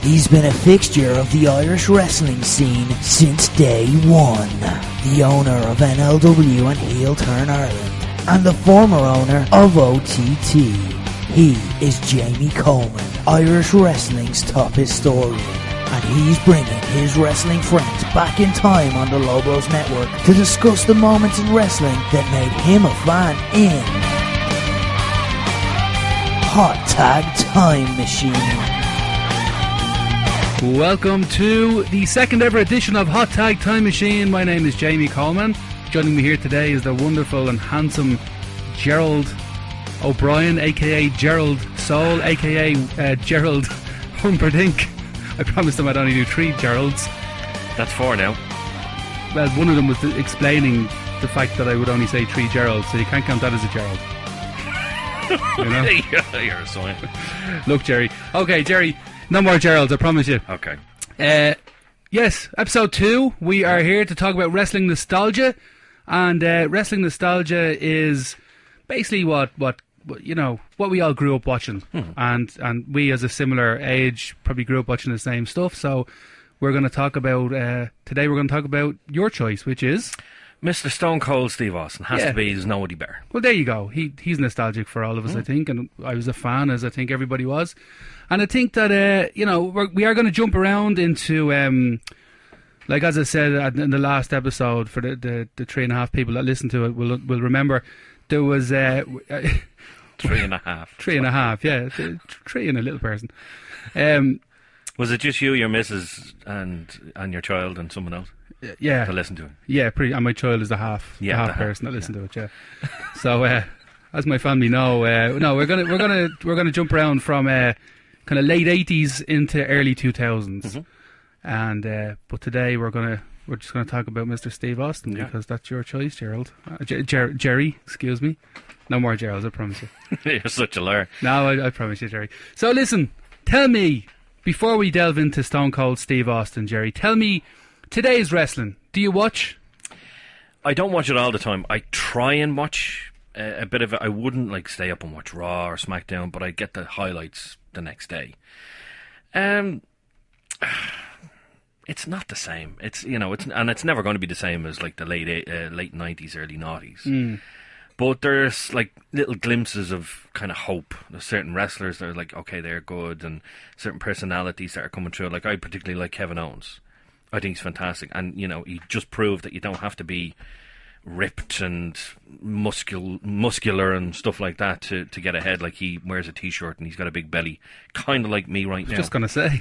He's been a fixture of the Irish wrestling scene since day one. The owner of NLW and Heel Turn Ireland, and the former owner of OTT. He is Jamie Coleman, Irish wrestling's top historian, and he's bringing his wrestling friends back in time on the Lobos Network to discuss the moments in wrestling that made him a fan in Hot Tag Time Machine. Welcome to the second ever edition of Hot Tag Time Machine. My name is Jamie Coleman. Joining me here today is the wonderful and handsome Gerald O'Brien, aka Gerald Soul, aka Gerald Humperdinck. I promised him I'd only do 3 Geralds. That's 4 now. Well, one of them was explaining the fact that I would only say 3 Geralds, so you can't count that as a Gerald. You know? You're a sign. Look, Gerry. Okay, Gerry, no more Geralds, I promise you. Okay. Yes, episode 2. We are here to talk about wrestling nostalgia, and wrestling nostalgia is basically what we all grew up watching, and we as a similar age probably grew up watching the same stuff. So we're going to talk about today. We're going to talk about your choice, which is Mr. Stone Cold Steve Austin. Has to be. There's nobody better. Well, there you go. He's nostalgic for all of us, I think, and I was a fan, as I think everybody was. And I think that we are going to jump around into like as I said in the last episode, for the 3.5 people that listen to it will remember, there was 3.5. 3.5, yeah, 3 and a little person. Was it just you, your missus, and your child, and someone else? Yeah, to listen to it. Yeah, and my child is the half person that listen to it. Yeah. So as my family know, we're gonna jump around from kind of late 80s into early 2000s, and but today we're just gonna talk about Mr. Steve Austin, because that's your choice, Gerald. Gerry, excuse me. No more Geralds, I promise you. You're such a liar. No, I promise you, Gerry. So listen, tell me, before we delve into Stone Cold Steve Austin, Gerry, tell me, today's wrestling, do you watch? I don't watch it all the time. I try and watch a bit of it. I wouldn't stay up and watch Raw or SmackDown, but I get the highlights the next day. It's not the same. It's never going to be the same as the late 90s, early 90s. But there's little glimpses of kind of hope. There's certain wrestlers that are okay, they're good, and certain personalities that are coming through. I particularly like Kevin Owens. I think he's fantastic, and he just proved that you don't have to be ripped and muscular and stuff like that to get ahead. He wears a t-shirt and he's got a big belly, kind of like me right now. Just gonna say.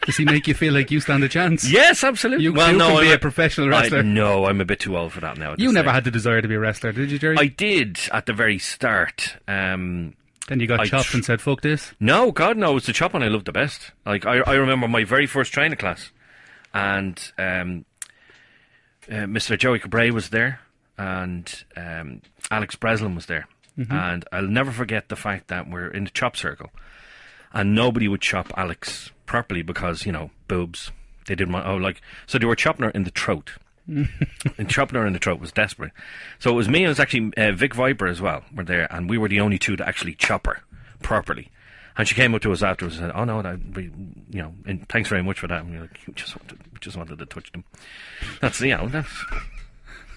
Does he make you feel like you stand a chance? Yes, absolutely. You can be a professional wrestler. No, I'm a bit too old for that now. You never had the desire to be a wrestler, did you, Gerry? I did at the very start. Then you got chopped and said, fuck this? No, God, no. It's the chopping I loved the best. I remember my very first training class, and Mr. Joey Cabray was there, and Alex Breslin was there. And I'll never forget the fact that we're in the chop circle, and nobody would chop Alex properly because, boobs. They didn't want, so they were chopping her in the throat. And chopping her in the throat was desperate. So it was me, and it was actually Vic Viper as well were there, and we were the only two to actually chop her properly. And she came up to us afterwards and said, "Oh no, and thanks very much for that." And we were like, just wanted to touch them.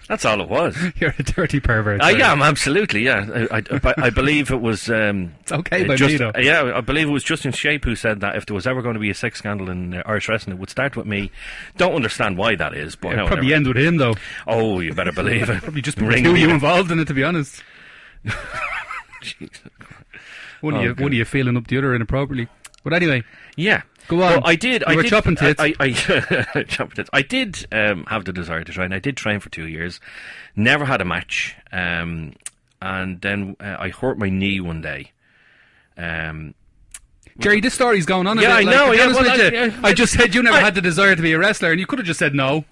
That's all it was. You're a dirty pervert. I am, absolutely, yeah. I believe it was... it's okay by me, though. Yeah, I believe it was Justin Shape who said that if there was ever going to be a sex scandal in Irish wrestling, it would start with me. Don't understand why that is, but... It'd probably end with him, though. Oh, you better believe it. Probably just bring you involved in it, to be honest. Jesus. One of you feeling up the other inappropriately. But anyway... Yeah. Go on. Well, you were chopping tits. Chopping tits. I did have the desire to train. I did train for 2 years. Never had a match. And then I hurt my knee one day. Gerry, this story's going on a bit. I know. I just said you never had the desire to be a wrestler, and you could have just said no.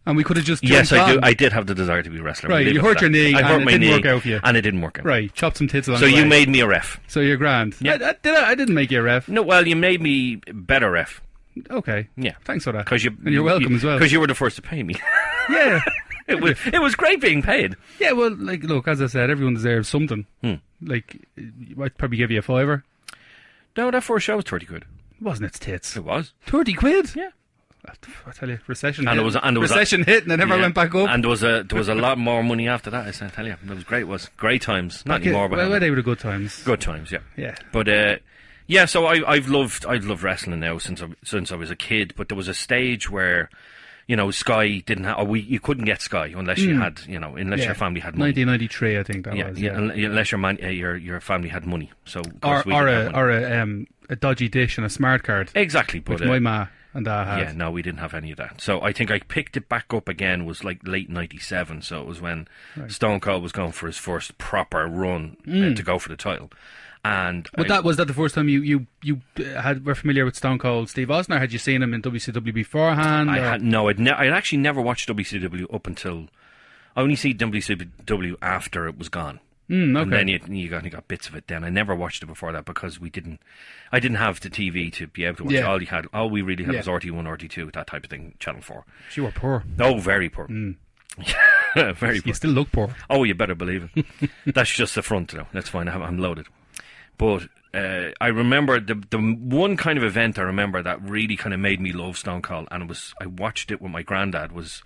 And we could have just jumped on. Yes, I did have the desire to be a wrestler. Right, you hurt your knee, and it didn't work out for you. And it didn't work out. Right, chopped some tits along the way. So you made me a ref. So you're grand. Yeah. I didn't make you a ref. No, well, you made me better ref. Okay. Yeah. Thanks for that. And you're welcome as well. Because you were the first to pay me. Yeah. It was great being paid. Yeah, well, look, as I said, everyone deserves something. I'd probably give you a £5. No, that first show was 30 quid. Wasn't its tits? It was. 30 quid? Yeah. I tell you, recession And hit. it was, and it was recession hit and it never went back up. And there was a lot more money after that. I tell you, it was great. It was great times. Not anymore, but well, they were the good times. Good times, yeah. Yeah. But yeah. So I've loved wrestling now since I was a kid. But there was a stage where, you know, Sky didn't have, or you couldn't get Sky unless you had, you know, unless your family had money. 1993, I think that was. Yeah, unless your family had money. So or a dodgy dish and a smart card. Exactly, but which my ma and dad had. Yeah, no, we didn't have any of that. So I think I picked it back up again. Was like late '97. So it was when Stone Cold was going for his first proper run to go for the title. And was that the first time you were familiar with Stone Cold Steve Austin, or had you seen him in WCW beforehand? I'd actually never watched WCW up until I only see WCW after it was gone. Okay. And then you got bits of it. Then I never watched it before that because I didn't have the TV to be able to watch it. All we really had was RT1, RT2, that type of thing, Channel 4. You were poor. Oh, very poor. Very poor. You still look poor. Oh, you better believe it. That's just the front, though. That's fine. I'm loaded. But I remember the one kind of event I remember that really kind of made me love Stone Cold, and I watched it with my granddad, was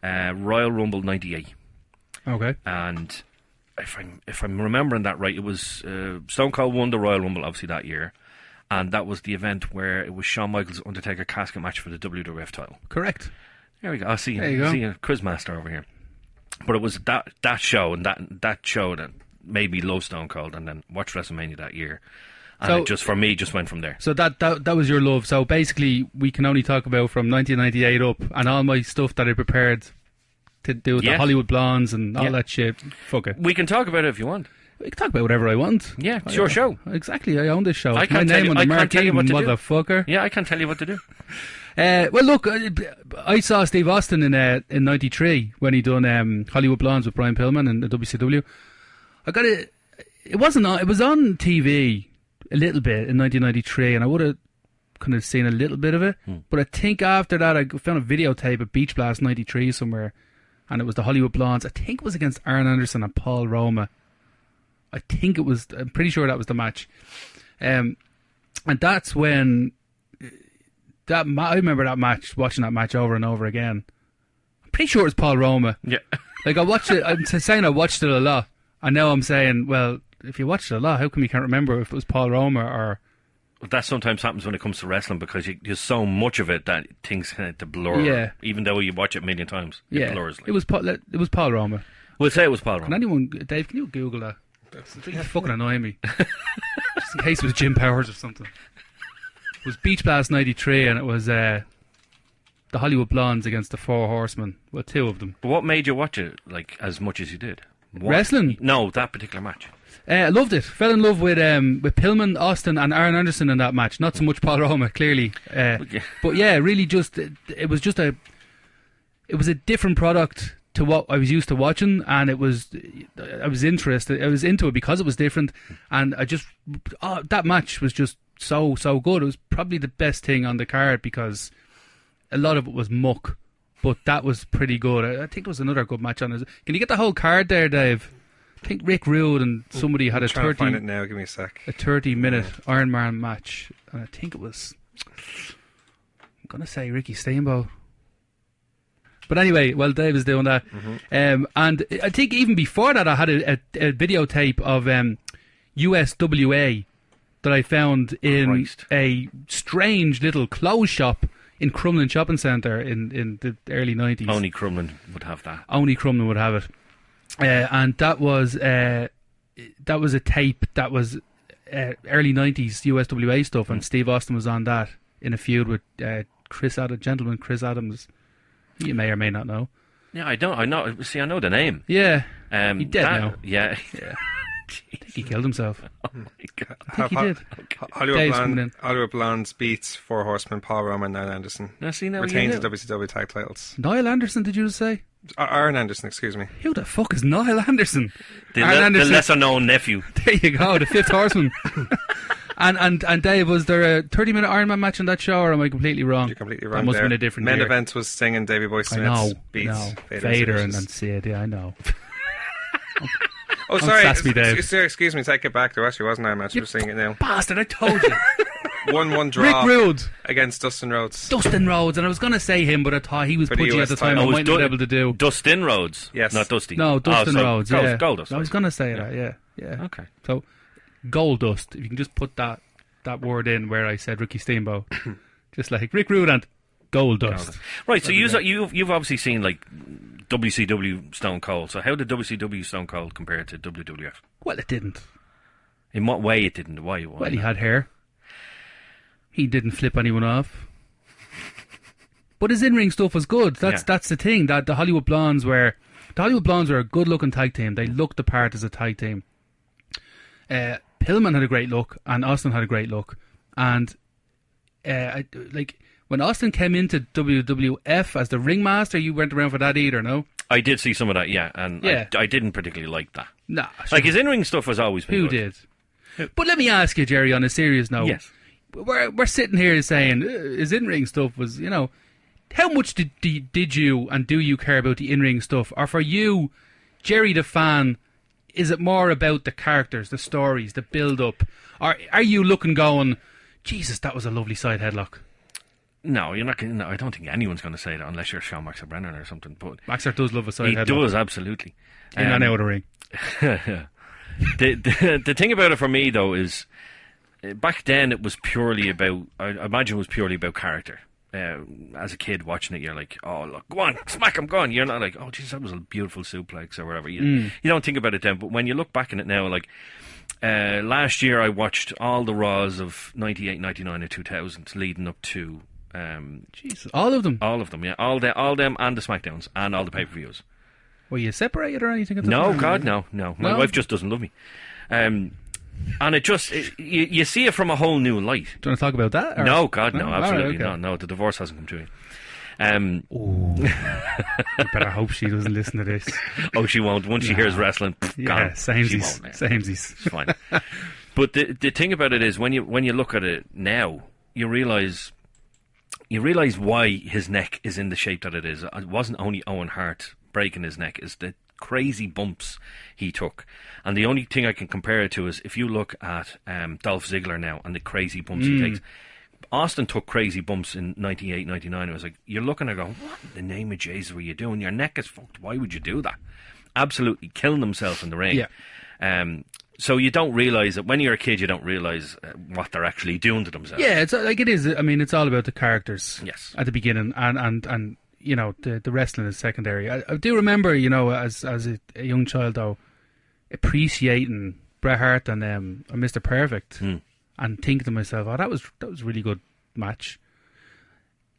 Royal Rumble '98. Okay. And if I'm remembering that right, it was Stone Cold won the Royal Rumble obviously that year, and that was the event where it was Shawn Michaels Undertaker casket match for the WWF title. Correct. There we go. I see. There you go. See a quizmaster over here. But it was that show and that show that made me love Stone Cold, and then watch WrestleMania that year. And it just went from there. So that was your love. So basically, we can only talk about from 1998 up, and all my stuff that I prepared to do with the Hollywood Blondes and all that shit. Fuck it. We can talk about it if you want. We can talk about whatever I want. Yeah, it's your show. Exactly, I own this show. I can't tell you what to do. Motherfucker. Yeah, I can't tell you what to do. Well, look, I saw Steve Austin in '93 when he done Hollywood Blondes with Brian Pillman and the WCW. It was on TV a little bit in 1993, and I would have kind of seen a little bit of it. But I think after that, I found a videotape of Beach Blast '93 somewhere, and it was the Hollywood Blondes. I think it was against Arn Anderson and Paul Roma. I'm pretty sure that was the match. And that's when I remember that match, watching that match over and over again. I'm pretty sure it was Paul Roma. Yeah. Like, I watched it, I'm saying I watched it a lot. And now I'm saying, well, if you watched it a lot, how come you can't remember if it was Paul Roma or... That sometimes happens when it comes to wrestling, because there's so much of it that things kind of blur. Yeah. Even though you watch it a million times, it blurs. Like. It was Paul Roma. We'll say it was Paul Roma. Dave, can you Google that? It's really fucking annoying me. Just in case it was Jim Powers or something. It was Beach Blast '93, and it was the Hollywood Blondes against the Four Horsemen. Well, two of them. But what made you watch it like as much as you did? Wrestling? No, that particular match. I loved it. Fell in love with Pillman, Austin, and Arn Anderson in that match. Not so much Paul Roma, clearly. But yeah, really, it was a different product to what I was used to watching, and I was interested. I was into it because it was different, and that match was just so good. It was probably the best thing on the card because a lot of it was muck, but that was pretty good. I think there was another good match on it. Can you get the whole card there, Dave? I think Rick Rude and somebody had a 30. To find it now. Give me a sec. A 30-minute Iron Man match, and I think it was. I'm gonna say Ricky Steamboat. But anyway, while Dave is doing that, and I think even before that, I had a videotape of USWA that I found in a strange little clothes shop in Crumlin Shopping Centre in the early 90s. Only Crumlin would have that. Only Crumlin would have it. And that was a tape that was early 90s USWA stuff, and Steve Austin was on that in a feud with Chris Adams. You may or may not know. Yeah, I don't. I know. See, I know the name. Yeah. He's dead now. Yeah. I think he killed himself. Oh my God. I think he did. Hollywood Blondes beats Four Horsemen, Paul Roma and Niall Anderson. Retains the WCW tag titles. Niall Anderson, did you just say? Arn Anderson, excuse me. Who the fuck is Niall Anderson? The lesser known nephew. There you go, the fifth horseman. And Dave, was there a 30-minute Iron Man match on that show, or am I completely wrong? You're completely wrong. That must there. have been a different Main year. event was Sting and Davey Boy Smith beats Vader and Sid. Yeah, I know. Oh, sorry. Excuse me. Take it back. There actually wasn't Iron Man. You're seeing it now. Bastard! I told you. 1-1 draw. Rick Rude against Dustin Rhodes. Dustin Rhodes, and I was going to say him, but I thought he was pudgy at the time. I might not be able to do. Dustin Rhodes? Yes. Not Dusty? No, Dustin Rhodes, yeah. Goldust. I was going to say that, yeah. Okay. So, Goldust, if you can just put that word in where I said Ricky Steamboat. Just like Rick Rude and Goldust. Right, so you've obviously seen like WCW Stone Cold. So how did WCW Stone Cold compare to WWF? Well, it didn't. In what way it didn't? Why? Well, he had hair. He didn't flip anyone off. But his in-ring stuff was good. That's the thing. That the Hollywood Blondes were a good-looking tag team. They looked the part as a tag team. Pillman had a great look, and Austin had a great look. And when Austin came into WWF as the ringmaster, you weren't around for that either, no? I did see some of that, yeah, and I didn't particularly like that. Nah, like his in-ring stuff was always been Who good. did? But let me ask you, Gerry, on a serious note. Yes. We're sitting here saying his in-ring stuff was, how much did you and do you care about the in-ring stuff? Or for you, Gerry the fan, is it more about the characters, the stories, the build-up? Or are you looking going, Jesus, that was a lovely side headlock? No, you're not. No, I don't think anyone's going to say that unless you're Sean Maxer Brennan or something. But Maxer does love a side headlock. He does, absolutely. In and out of the ring. The thing about it for me, though, is back then it was purely about, I imagine it was purely about character. As a kid watching it, you're like, oh, look, go on, smack him, go on. You're not like, oh, jeez, that was a beautiful suplex or whatever. You don't think about it then, but when you look back on it now, like, last year I watched all the Raws of 98, 99 and 2000 leading up to... Jesus, all of them? All of them, yeah. All them and the SmackDowns and all the pay-per-views. Were you separated or anything at the time? No, God, no. My wife just doesn't love me. And it just... You see it from a whole new light. Do you want to talk about that? Or? No, God, no, absolutely right, okay. no. The divorce hasn't come to you. You better hope she doesn't listen to this. Oh, she won't. Once she hears wrestling, gone. Samesies. It's fine. But the thing about it is, when you look at it now, you realise why his neck is in the shape that it is. It wasn't only Owen Hart breaking his neck, it's the crazy bumps he took. And the only thing I can compare it to is if you look at Dolph Ziggler now and the crazy bumps he takes. Austin took crazy bumps in 98, 99. It was like, you're looking and going, what in the name of Jesus were you doing? Your neck is fucked. Why would you do that? Absolutely killing himself in the ring. Yeah. So you don't realise that when you're a kid, you don't realise what they're actually doing to themselves. Yeah, it's like it is. I mean, it's all about the characters. Yes. At the beginning, and the wrestling is secondary. I do remember, as a young child though, appreciating Bret Hart and Mr. Perfect, and thinking to myself, oh, that was a really good match.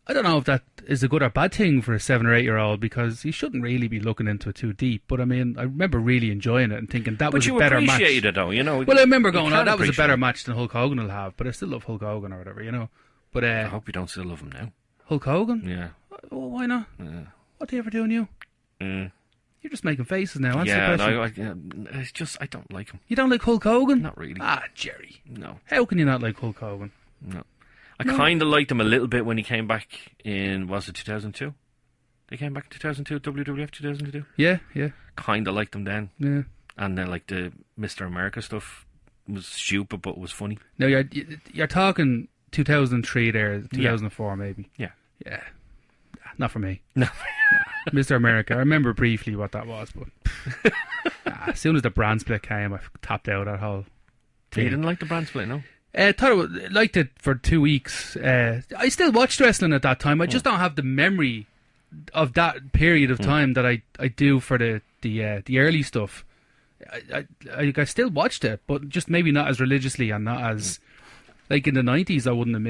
I don't know if that is a good or bad thing for a 7 or 8 year old, because you shouldn't really be looking into it too deep. But I mean, I remember really enjoying it and thinking that was a better match. But you appreciate it, though, Well, I remember going, oh, that was a better match than Hulk Hogan will have. But I still love Hulk Hogan or whatever, But I hope you don't still love him now. Hulk Hogan? Yeah. Well, why not? Yeah. What did he ever do on you? You're just making faces now. It's just I don't like him. You don't like Hulk Hogan? Not really. Ah, Gerry. No. How can you not like Hulk Hogan? No. I kind of liked him a little bit when he came back in, was it 2002? They came back in 2002, WWF 2002? Yeah. Kind of liked him then. Yeah. And then, like, the Mr. America stuff was stupid, but was funny. No, you're talking 2003 there, 2004 maybe. Yeah. Yeah. Not for me. No. Mr. America. I remember briefly what that was, but as soon as the brand split came, I tapped out that whole thing. You didn't like the brand split, no? Liked it for 2 weeks. I still watched wrestling at that time. I just don't have the memory of that period of time that I do for the early stuff. I still watched it, but just maybe not as religiously and not as like in the 90s. I wouldn't have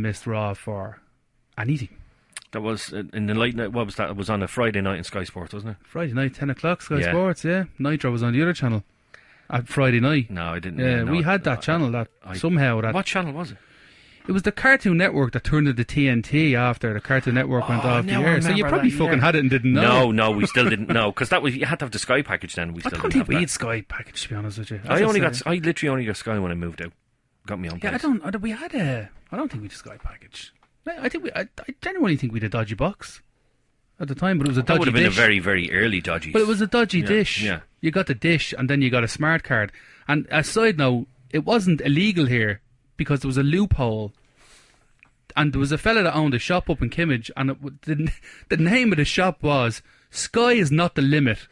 missed Raw for anything. That was in the late night. What was that? It was on a Friday night in Sky Sports, wasn't it? Friday night, 10 o'clock, Sky Sports. Yeah, Nitro was on the other channel. At Friday night. No, I didn't. Yeah, we had that channel. What channel was it? It was the Cartoon Network that turned into TNT after the Cartoon Network went off the air. So you probably fucking had it and didn't know. No, we still didn't know, because that was, you had to have the Sky package then. I don't think we had Sky package, to be honest with you. I literally only got Sky when I moved out. Got me on place. I don't think we had a Sky package. I genuinely think we had a dodgy box at the time, but it was a dodgy dish. That would have been a very, very early dodgy. But it was a dodgy dish. Yeah. You got the dish, and then you got a smart card. And a side note, it wasn't illegal here because there was a loophole. And there was a fella that owned a shop up in Kimmage, and the name of the shop was Sky is Not the Limit.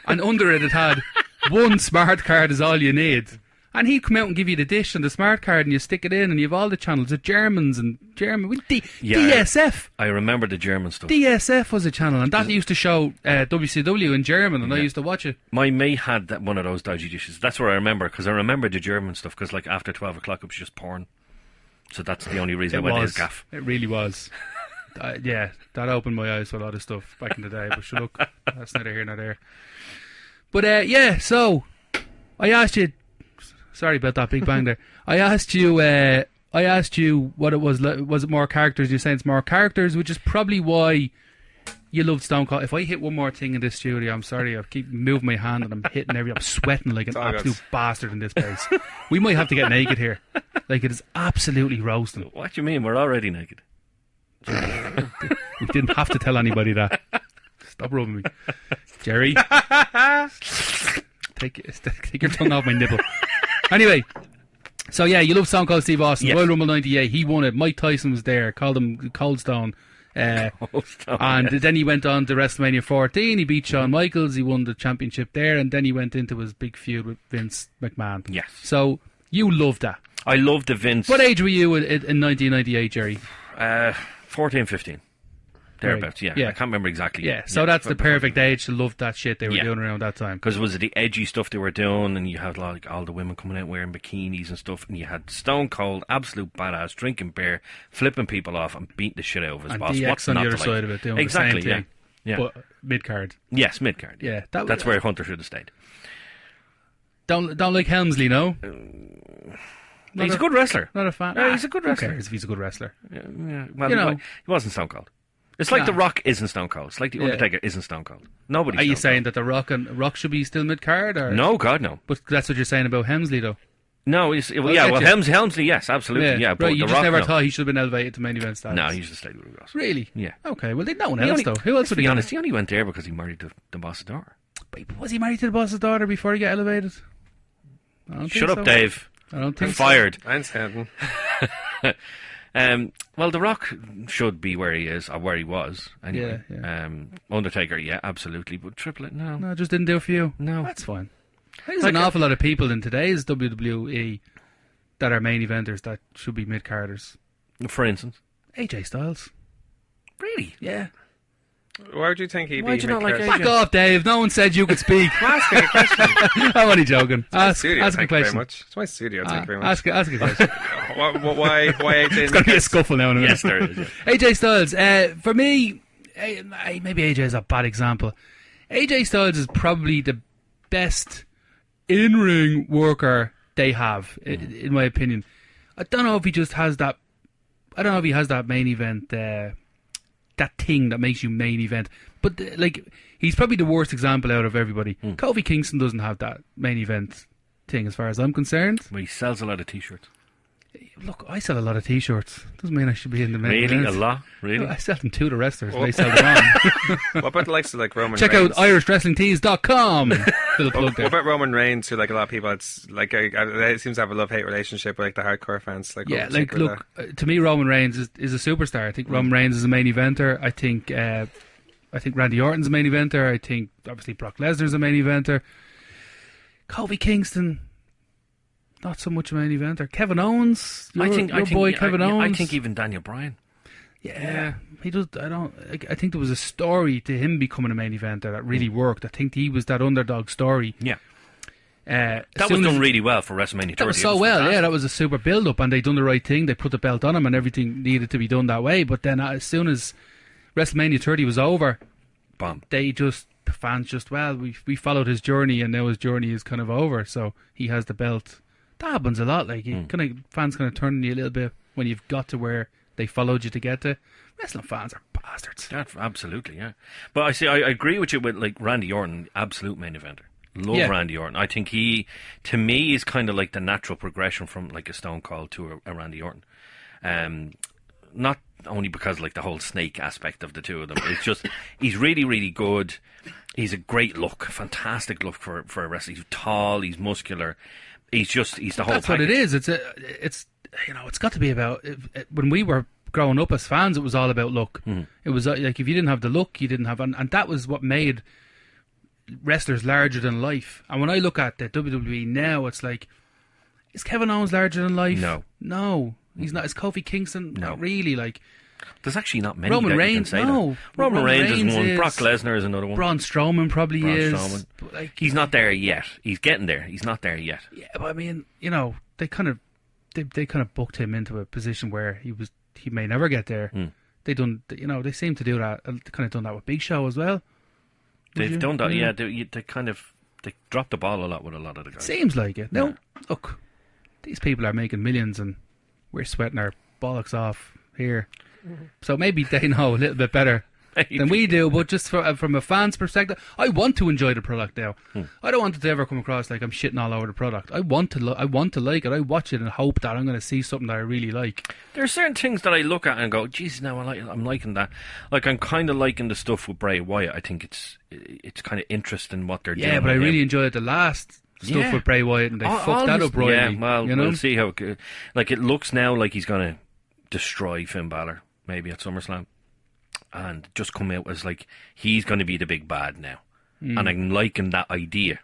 And under it had one smart card is all you need. And he'd come out and give you the dish and the smart card, and you stick it in, and you have all the channels, the Germans and German. DSF. I remember the German stuff. DSF was a channel, and that used to show WCW in German, and I used to watch it. My mate had one of those dodgy dishes. That's what I remember, because I remember the German stuff, because like after 12 o'clock it was just porn. So that's the only reason I went to his gaff. It really was. Yeah, that opened my eyes to a lot of stuff back in the day. But sure, look, that's neither here nor there. But yeah, so I asked you. Sorry about that big bang there. I asked you what it was. Was it more characters? You're saying it's more characters, which is probably why you loved Stone Cold. If I hit one more thing in this studio, I'm sorry. I keep moving my hand and I'm hitting I'm sweating like an absolute bastard in this place. We might have to get naked here. Like, it is absolutely roasting. What do you mean? We're already naked. We didn't have to tell anybody that. Stop rubbing me. Gerry. Take your tongue off my nipple. Anyway, so yeah, you love Stone Cold Steve Austin. Yes. Royal Rumble 98, he won it. Mike Tyson was there, called him Cold Stone. And then he went on to WrestleMania 14. He beat Shawn Michaels. He won the championship there, and then he went into his big feud with Vince McMahon. Yes. So you loved that. I loved the Vince. What age were you in 1998, Gerry? 14, 15. Thereabouts, yeah. I can't remember exactly. Yeah, so that's the perfect age to love that shit they were doing around that time. Because was it the edgy stuff they were doing, and you had like all the women coming out wearing bikinis and stuff, and you had Stone Cold, absolute badass, drinking beer, flipping people off, and beating the shit out of his boss. DX What's on not the other to side like? of it doing Exactly, the same thing. Yeah. But mid-card. Yes, mid-card. Yeah. That's where Hunter should have stayed. Don't like Helmsley, no? He's a good wrestler. Not a fan. He's a good wrestler. Who cares if he's a good wrestler? Yeah. Well, he wasn't Stone Cold. It's like The Rock isn't Stone Cold. It's like The Undertaker isn't Stone Cold. Nobody's Are you Stone saying that The Rock should be still mid-card? Or? No, God, no. But that's what you're saying about Helmsley, though. No, Helmsley, yes, absolutely, yeah. But right, you The just Rock, never thought he should have been elevated to main event status? No, he just stayed with the Ross. Really? Yeah. Okay, well, no one else, though. Who else would be honest, he only went there because he married the boss's daughter. But was he married to the boss's daughter before he got elevated? Shut up, Dave. I don't think fired. I'm standing. Well, The Rock should be where he is, or where he was, anyway. Yeah. Undertaker, yeah, absolutely. But Triple H, no. No, just didn't do it for you. No. That's fine. There's an awful lot of people in today's WWE that are main eventers that should be mid-carders. For instance? AJ Styles. Really? Yeah. Why would you think he'd be Why'd you not like AJ? Back off, Dave. No one said you could speak. I'm asking a question. I'm only joking. Ask a question. Very much. It's my studio. Thank you very much. Ask a question. Why AJ? It's going to be a scuffle now in a minute. Yes, there is. Yeah. AJ Styles. For me, maybe AJ is a bad example. AJ Styles is probably the best in-ring worker they have, in my opinion. I don't know if he just has that. I don't know if he has that main event. That thing that makes you main event. But, he's probably the worst example out of everybody. Kofi Kingston doesn't have that main event thing as far as I'm concerned. Well, he sells a lot of T-shirts. Look, I sell a lot of T-shirts. Doesn't mean I should be in the main event. Really? A lot? Really? I sell them to the wrestlers. They sell them on. What about the likes of Roman Check Reigns? out IrishWrestlingTees.com. Little plug there. What about Roman Reigns, who a lot of people, it's it seems to have a love-hate relationship with the hardcore fans. To me, Roman Reigns is a superstar. I think Roman Reigns is a main eventer. I think Randy Orton's a main eventer. I think obviously Brock Lesnar's a main eventer. Kofi Kingston, not so much a main eventer. Kevin Owens, Kevin Owens. I think even Daniel Bryan. Yeah, he does. I think there was a story to him becoming a main eventer that really worked. I think he was that underdog story. Yeah. That was done really well for WrestleMania 30. That was so well, fantastic. Yeah. That was a super build-up, and they done the right thing. They put the belt on him, and everything needed to be done that way. But then, as soon as WrestleMania 30 was over, bomb. Fans we followed his journey, and now his journey is kind of over. So he has the belt. That happens a lot. Fans kind of turn on you a little bit when you've got to where they followed you to get to. Wrestling fans are bastards. Absolutely, yeah. But I agree with you with Randy Orton, absolute main eventer. Love Randy Orton. I think he, to me, is kind of like the natural progression from a Stone Cold to a Randy Orton. not only because like the whole snake aspect of the two of them. It's just he's really, really good. He's a great look, fantastic look for a wrestler. He's tall, he's muscular. He's the whole. That's package. what it is. It's it's got to be about. When we were growing up as fans, it was all about look. It was like if you didn't have the look, you didn't have, and that was what made wrestlers larger than life. And when I look at the WWE now, it's like, is Kevin Owens larger than life? No, he's not. Is Kofi Kingston? No. Not really. Like, there's actually not many. Roman Reigns, no. Roman Reigns is one. Brock Lesnar is another one. Braun Strowman probably is. Strowman. But like, he's not there yet. He's getting there. He's not there yet. Yeah, but I mean, they kind of booked him into a position where he may never get there. They seem to do that. They kind of done that with Big Show as well. They've done that, yeah. They dropped the ball a lot with a lot of the guys. Seems like it. No, look, these people are making millions and we're sweating our bollocks off here. So maybe they know a little bit better than we do, but just from a fan's perspective, I want to enjoy the product now. I don't want it to ever come across like I'm shitting all over the product. I want to like it. I watch it and hope that I'm going to see something that I really like. There are certain things that I look at and go, geez, now I'm liking that. Like, I'm kind of liking the stuff with Bray Wyatt. I think it's kind of interesting what they're doing. Yeah, but I really enjoyed the last stuff with Bray Wyatt, and they fucked that up royally. Yeah, well, we'll see how it, like, it looks now like he's going to destroy Finn Balor, maybe at SummerSlam. And just come out as like he's going to be the big bad now, and I'm liking that idea.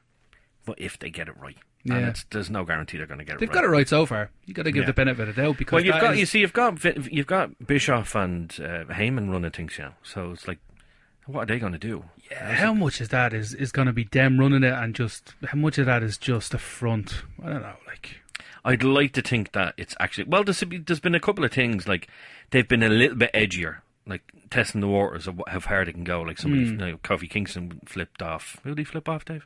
But if they get it right, and there's no guarantee they're going to get it right. They've got it right so far. You got to give the benefit of the doubt, because you've got Bischoff and Heyman running things now, so it's like, what are they going to do? Yeah, how much of that is going to be them running it, and just how much of that is just a front? I don't know. Like, I'd like to think that it's actually there's been a couple of things like they've been a little bit edgier. Like testing the waters of how far they can go. Like somebody, Kofi Kingston flipped off. Who did he flip off, Dave?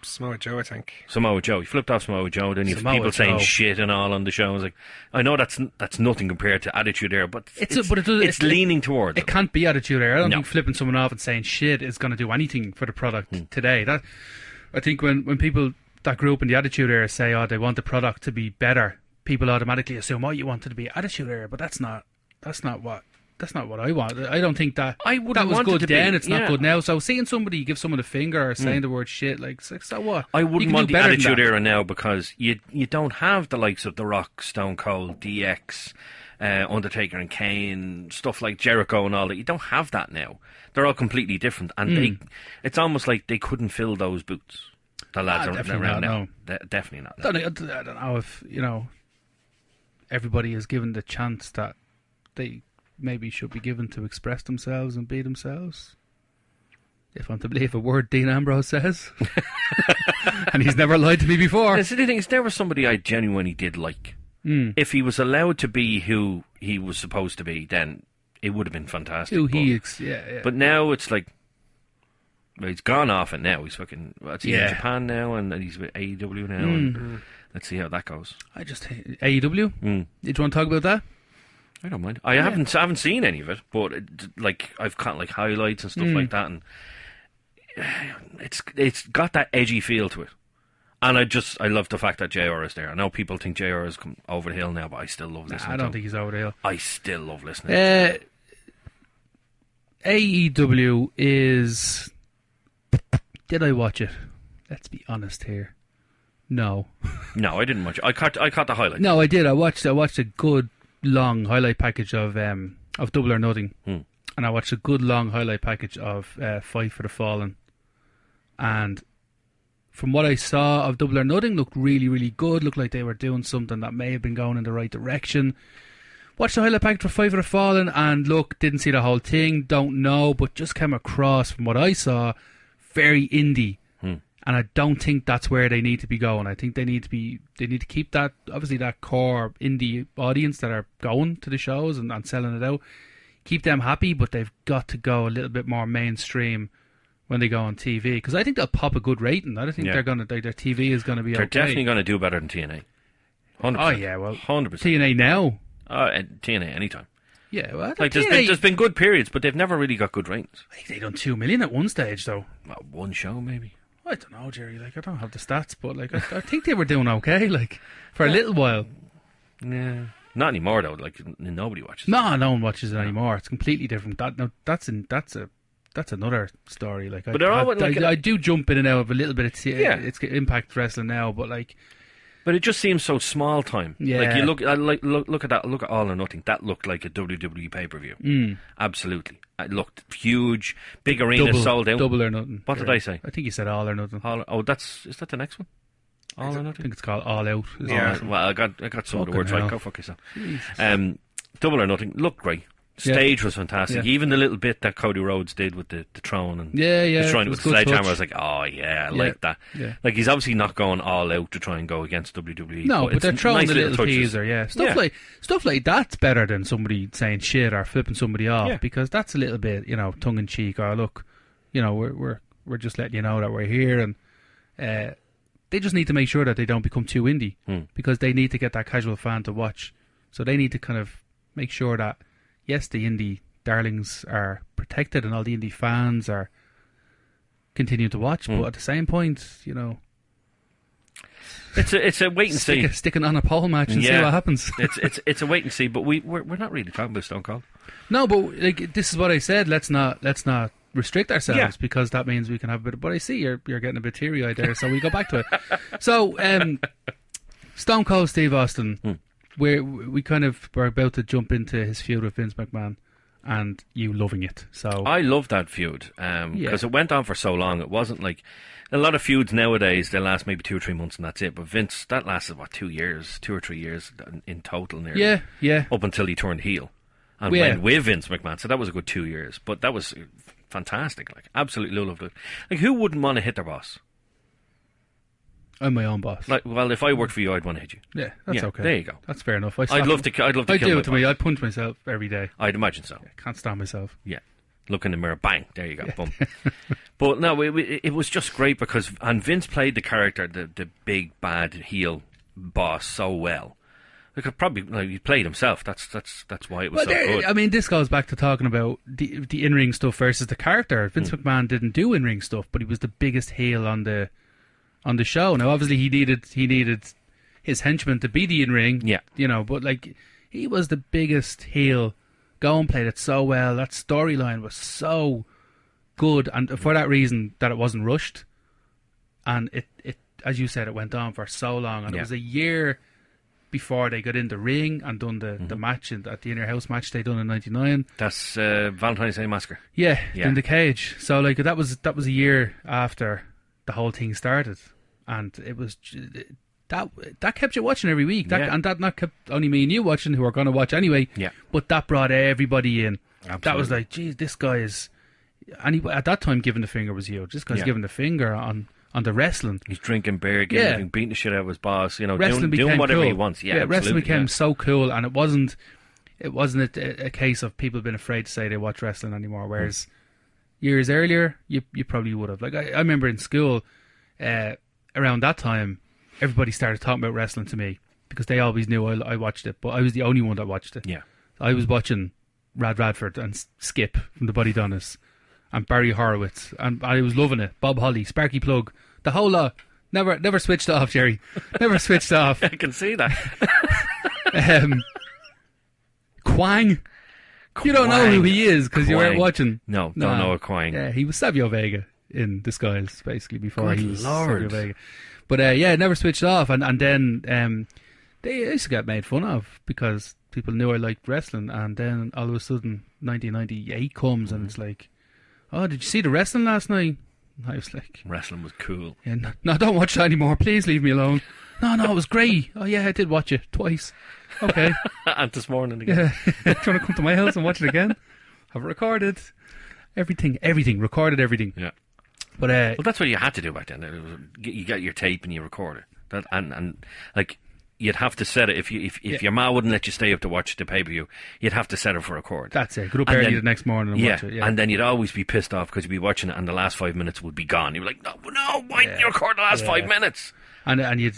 Samoa Joe, I think. Samoa Joe. He flipped off Samoa Joe. Then you have people saying shit and all on the show. I was like, I know that's nothing compared to Attitude Era, but it's leaning towards it. Can't be Attitude Era. I don't think flipping someone off and saying shit is going to do anything for the product today. I think when people that grew up in the Attitude Era say, they want the product to be better, people automatically assume, you want it to be Attitude Era, but that's not what I want. I don't think that that was good then. It's not good now. So seeing somebody give someone a finger or saying the word shit, like, so what? I wouldn't want the Attitude Era now, because you don't have the likes of The Rock, Stone Cold, DX, Undertaker and Kane, stuff like Jericho and all that. You don't have that now. They're all completely different, and it's almost like they couldn't fill those boots. The lads are around now. Definitely not. I don't know if everybody is given the chance that they maybe should be given to express themselves and be themselves. If I'm to believe a word Dean Ambrose says. And he's never lied to me before. The thing is, there was somebody I genuinely did like. If he was allowed to be who he was supposed to be, then it would have been fantastic. But now it's like, he's gone off it now. He's fucking, in Japan now, and he's with AEW now. And let's see how that goes. I just hate AEW. Did you want to talk about that? I don't mind. I haven't seen any of it, but I've got like highlights and stuff like that, and it's got that edgy feel to it. And I love the fact that JR is there. I know people think JR has come over the hill now, but I still love listening. I don't think he's over the hill. I still love listening. AEW is. Did I watch it? Let's be honest here. No. No, I didn't watch it. I caught the highlights. No, I did. I watched a good long highlight package of Double or Nothing, and I watched a good long highlight package of Fight for the Fallen, and from what I saw of Double or Nothing, looked really, really good. Looked like they were doing something that may have been going in the right direction. Watched the highlight package for Fight for the Fallen, and didn't see the whole thing, don't know, but just came across from what I saw very indie. And I don't think that's where they need to be going. I think they need to keep that, obviously, that core indie audience that are going to the shows and selling it out. Keep them happy, but they've got to go a little bit more mainstream when they go on TV. Because I think they'll pop a good rating. I don't think their TV is going to be They're definitely going to do better than TNA. 100%. Oh, yeah, well, 100%. TNA now. TNA anytime. Yeah, well, like there's been good periods, but they've never really got good ratings. I think they done 2 million at one stage, though. Well, one show, maybe. I don't know, Gerry. Like, I don't have the stats, but I think they were doing okay. Like, for a little while. Yeah. Not anymore though. Like nobody watches. No one watches it anymore. It's completely different. That's another story. Like, but I do jump in and out of a little bit of it's Impact Wrestling now, but like. But it just seems so small time. Yeah. Like you look at that. Look at All or Nothing. That looked like a WWE pay-per-view. Absolutely. It looked huge, big arena, sold out. Double or Nothing. What did I say? I think you said All or Nothing. Is that the next one? All or Nothing. I think it's called All Out. Yeah. Well, I got some of the words right. Go fuck yourself. Double or Nothing looked great. Stage was fantastic. Even the little bit that Cody Rhodes did with the throne and destroying it with the sledgehammer, I was like, oh yeah, I like that. Yeah. Like he's obviously not going all out to try and go against WWE. No, but they're throwing the little teaser. Stuff like that's better than somebody saying shit or flipping somebody off because that's a little bit tongue in cheek. Or look, we're just letting you know that we're here, and they just need to make sure that they don't become too indie because they need to get that casual fan to watch. So they need to kind of make sure that. Yes, the indie darlings are protected and all the indie fans are continuing to watch, but at the same point, it's a wait and see. Sticking on a pole match and see what happens. it's a wait and see, but we're not really talking about Stone Cold. No, but like this is what I said. Let's not restrict ourselves because that means we can have a bit. But I see you're getting a bit teary-eyed there, so we go back to it. So, Stone Cold Steve Austin. We kind of were about to jump into his feud with Vince McMahon, and you loving it. So I love that feud because it went on for so long. It wasn't like a lot of feuds nowadays. They last maybe 2 or 3 months, and that's it. But Vince, that lasted 2 or 3 years in total. Nearly. Yeah. Up until he turned heel and went with Vince McMahon. So that was a good 2 years. But that was fantastic. Like absolutely loved it. Like who wouldn't want to hit their boss? I'm my own boss. Like, well, if I worked for you, I'd want to hit you. Yeah, that's okay. There you go. That's fair enough. I'd love to kill do it to me. I'd punch myself every day. I'd imagine so. Yeah, can't stand myself. Yeah. Look in the mirror, bang, there you go, boom. But no, it was just great because, and Vince played the character, the big bad heel boss so well. He played himself. That's why it was so good. I mean, this goes back to talking about the in-ring stuff versus the character. Vince McMahon didn't do in-ring stuff, but he was the biggest heel on the show. Now, obviously, he needed his henchman to be the in-ring. Yeah. But like he was the biggest heel. Going played it so well. That storyline was so good, and for that reason that it wasn't rushed. And it as you said, it went on for so long, and it was a year before they got in the ring and done the match at the Inner House match they done in '99. That's Valentine's Day Massacre. Yeah, in the cage. So like that was a year after the whole thing started. And it was that kept you watching every week. And that not kept only me and you watching, who are going to watch anyway. Yeah. But that brought everybody in. Absolutely. That was like, geez, this guy is. And he, at that time, giving the finger was huge. This guy's giving the finger on the wrestling. He's drinking beer, beating the shit out of his boss. Doing whatever cool. he wants. Yeah, wrestling became so cool, and it wasn't a case of people being afraid to say they watch wrestling anymore. Whereas years earlier, you probably would have. Like I remember in school. Around that time, everybody started talking about wrestling to me because they always knew I watched it, but I was the only one that watched it. Yeah, I was watching Rad Radford and Skip from the Buddy Donnas and Barry Horowitz, and I was loving it. Bob Holly, Sparky Plug, the whole lot. Never switched off, Gerry. Never switched off. I can see that. Quang. You don't know who he is because you weren't watching. No, don't know a Quang. Yeah, he was Savio Vega in disguise, basically, before Good he was Lord. Savio Vega. But never switched off, and then they used to get made fun of because people knew I liked wrestling, and then all of a sudden 1998 comes and it's like, oh, did you see the wrestling last night? And I was like, wrestling was cool. Yeah, no, don't watch that anymore, please leave me alone. No, it was great. Oh yeah, I did watch it twice. Okay. And this morning again. Yeah. Do you want to come to my house and watch it again? Have it recorded. Everything, recorded everything. Yeah. But well, that's what you had to do back then. You got your tape and you record it. And like you'd have to set it if your ma wouldn't let you stay up to watch the pay-per-view, you'd have to set it for record. That's it. Get up early the next morning and watch it. Yeah. And then you'd always be pissed off because you'd be watching it and the last 5 minutes would be gone. You'd be like, no, why didn't you record the last 5 minutes? And you'd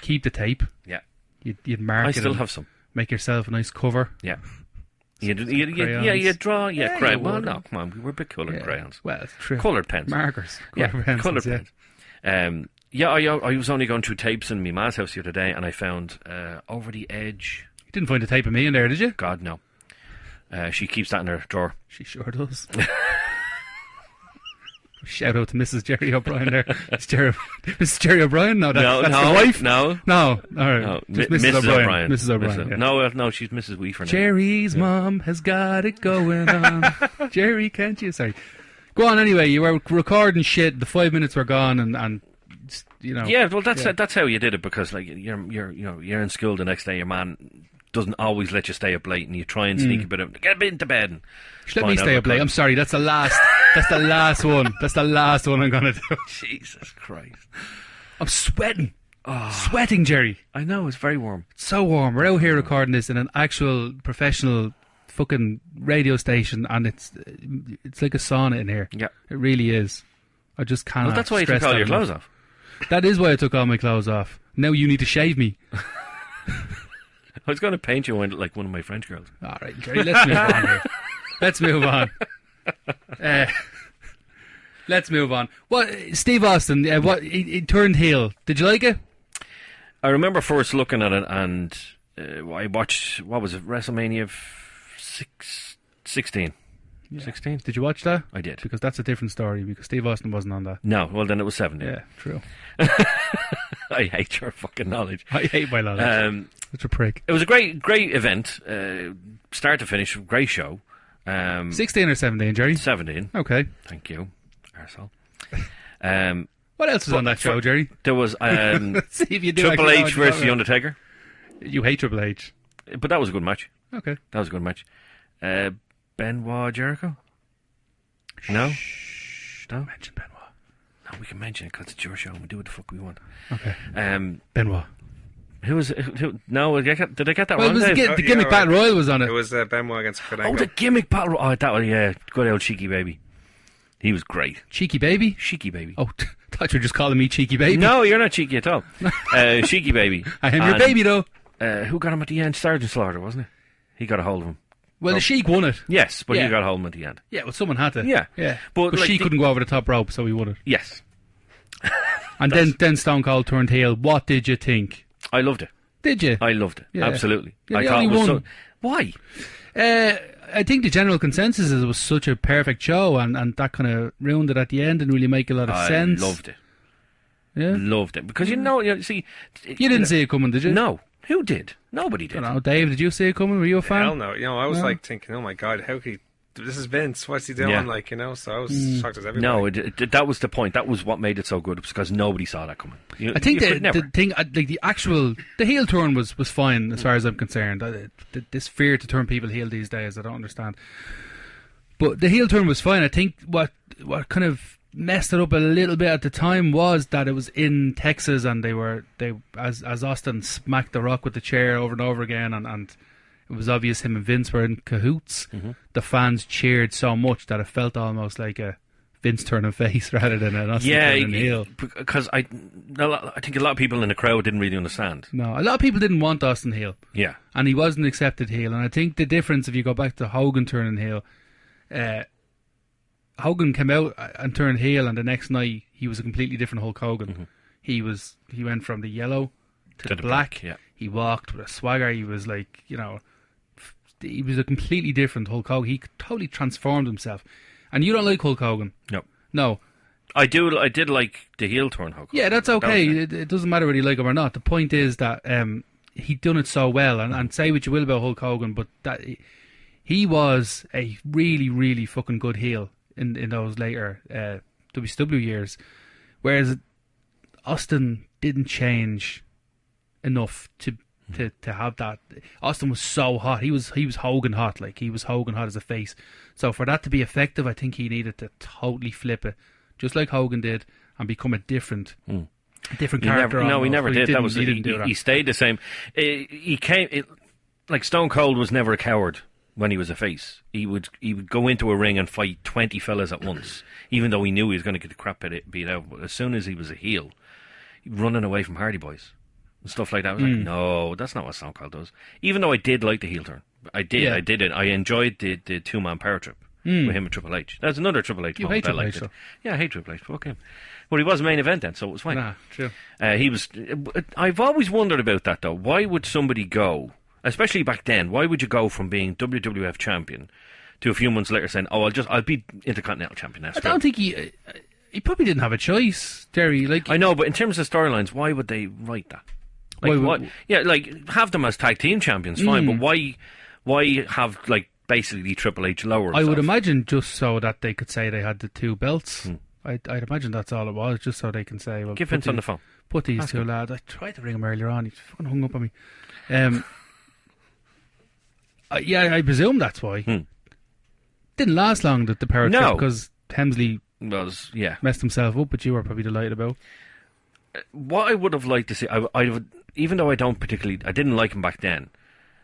keep the tape. Yeah. You'd mark it. I still have some. Make yourself a nice cover. Yeah. You'd draw. Yeah, crayon. Well, no, come on. We were a bit cooler than crayons. Well, it's true. Coloured pens. Markers. Coloured pens. I was only going through tapes in my ma's house the other day, and I found Over the Edge. You didn't find a tape of me in there, did you? God, no. She keeps that in her drawer. She sure does. Shout out to Mrs. Gerry O'Brien there. Mrs. Gerry O'Brien? No, that's the wife? No. All right. No. Mrs. O'Brien. Mrs. O'Brien. Yeah. No, she's Mrs. Weaver now. Gerry's mum has got it going on. Gerry, can't you? Sorry. Go on anyway. You were recording shit. The 5 minutes were gone, and you know. Yeah, well, that's how you did it, because like you're in school the next day. Your man doesn't always let you stay up late, and you try and sneak a bit of get a bit into bed. And let me stay up late. I'm sorry. That's the last. That's the last one. That's the last one I'm gonna do. Jesus Christ! I'm sweating. Sweating, Gerry. I know, it's very warm. It's so warm. We're out here recording this in an actual professional fucking radio station, and it's like a sauna in here. Yeah, it really is. I just can't. Well, that's why you took all your clothes off. That is why I took all my clothes off. Now you need to shave me. I was going to paint you like one of my French girls. All right, Gerry, let's move on here. Let's move on. Let's move on. Steve Austin? He turned heel. Did you like it? I remember first looking at it, and I watched, what was it, WrestleMania 16. Yeah. 16? Did you watch that? I did. Because that's a different story, because Steve Austin wasn't on that. No, well then it was 17. Yeah, true. I hate your fucking knowledge. I hate my knowledge. Such a prick. It was a great event, start to finish, great show. 16 or 17, Gerry? 17. Okay. Thank you, arsehole. What else was on that show, Gerry? There was See if you do Triple H versus The Undertaker. You hate Triple H. But that was a good match. Okay. That was a good match. Benoit Jericho? No? Don't mention Benoit. No, we can mention it because it's your show and we do what the fuck we want. Okay. Benoit. Who was? No, did I get that wrong? It was the gimmick battle royal was on it. It was Benoit against Kurt Angle. Oh, the gimmick battle royal. Oh, that was, yeah. Good old Cheeky Baby. He was great. Cheeky Baby? Cheeky Baby. Oh, thought you were just calling me Cheeky Baby. No, you're not cheeky at all. Cheeky Baby. I am your baby, though. Who got him at the end? Sergeant Slaughter, wasn't it? He got a hold of him. Well, the Sheik won it. Yes, but he got a hold of him at the end. Yeah, well, someone had to. Yeah. But like Sheik couldn't go over the top rope, so he won it. Yes. And then Stone Cold turned heel. What did you think? I loved it. Did you? I loved it. Yeah. Absolutely. I thought it was Why? I think the general consensus is it was such a perfect show, and that kind of ruined it at the end. Didn't really make a lot of sense. I loved it. Yeah, loved it because you see, you didn't see it coming, did you? No, who did? Nobody did. I don't know, Dave, did you see it coming? Were you a fan? Hell no. I was like thinking, oh my god, how could he? This is Vince. What's he doing? Yeah. So I was shocked as everybody. No, that was the point. That was what made it so good. It was because nobody saw that coming. I think the thing, like the heel turn was fine as far as I'm concerned. This fear to turn people heel these days, I don't understand. But the heel turn was fine. I think what kind of messed it up a little bit at the time was that it was in Texas, and they as Austin smacked The Rock with the chair over and over again, and it was obvious him and Vince were in cahoots. Mm-hmm. The fans cheered so much that it felt almost like a Vince turning face rather than an Austin turning heel. Because I think a lot of people in the crowd didn't really understand. No, a lot of people didn't want Austin heel. Yeah. And he wasn't accepted heel. And I think the difference, if you go back to Hogan turning heel, Hogan came out and turned heel, and the next night he was a completely different Hulk Hogan. Mm-hmm. He went from the yellow to the black. Yeah. He walked with a swagger. He was like, he was a completely different Hulk Hogan. He totally transformed himself. And you don't like Hulk Hogan? No. I did like the heel turn Hulk Hogan. Yeah, that's okay. It doesn't matter whether you like him or not. The point is that he done it so well. And say what you will about Hulk Hogan, but that he was a really, really fucking good heel in those later WCW years. Whereas Austin didn't change enough to have that. Austin was so hot. He was Hogan hot. Like, he was Hogan hot as a face. So for that to be effective, I think he needed to totally flip it, just like Hogan did, and become a different character. He never did. Didn't do that. He stayed the same. Like Stone Cold was never a coward when he was a face. He would go into a ring and fight 20 fellas at once, even though he knew he was going to get the crap beat out. But as soon as he was a heel, running away from Hardy Boys and stuff like that, I was like, no, that's not what Stone Cold does. Even though I did like the heel turn. I did it. I enjoyed the two-man power trip with him and Triple H. That's another Triple H moment. I liked it. Yeah, I hate Triple H. Fuck him. But he was main event then, so it was fine. Nah, true. He was. I've always wondered about that though. Why would somebody go Especially back then. Why would you go from being WWF champion to a few months later saying, "Oh, I'll be Intercontinental champion"? I don't think he probably didn't have a choice, Gerry. Like, I know, but in terms of storylines, why would they write that? Like, have them as tag team champions, fine. But why have basically Triple H lower? I would imagine just so that they could say they had the 2 belts. I'd imagine that's all it was, just so they can say, "Well, give Vince on the phone. Put these 2 lads." I tried to ring him earlier on. He fucking hung up on me. I presume that's why. Didn't last long, the power trip, because Hemsley messed himself up, but you were probably delighted about. What I would have liked to see, even though I didn't like him back then,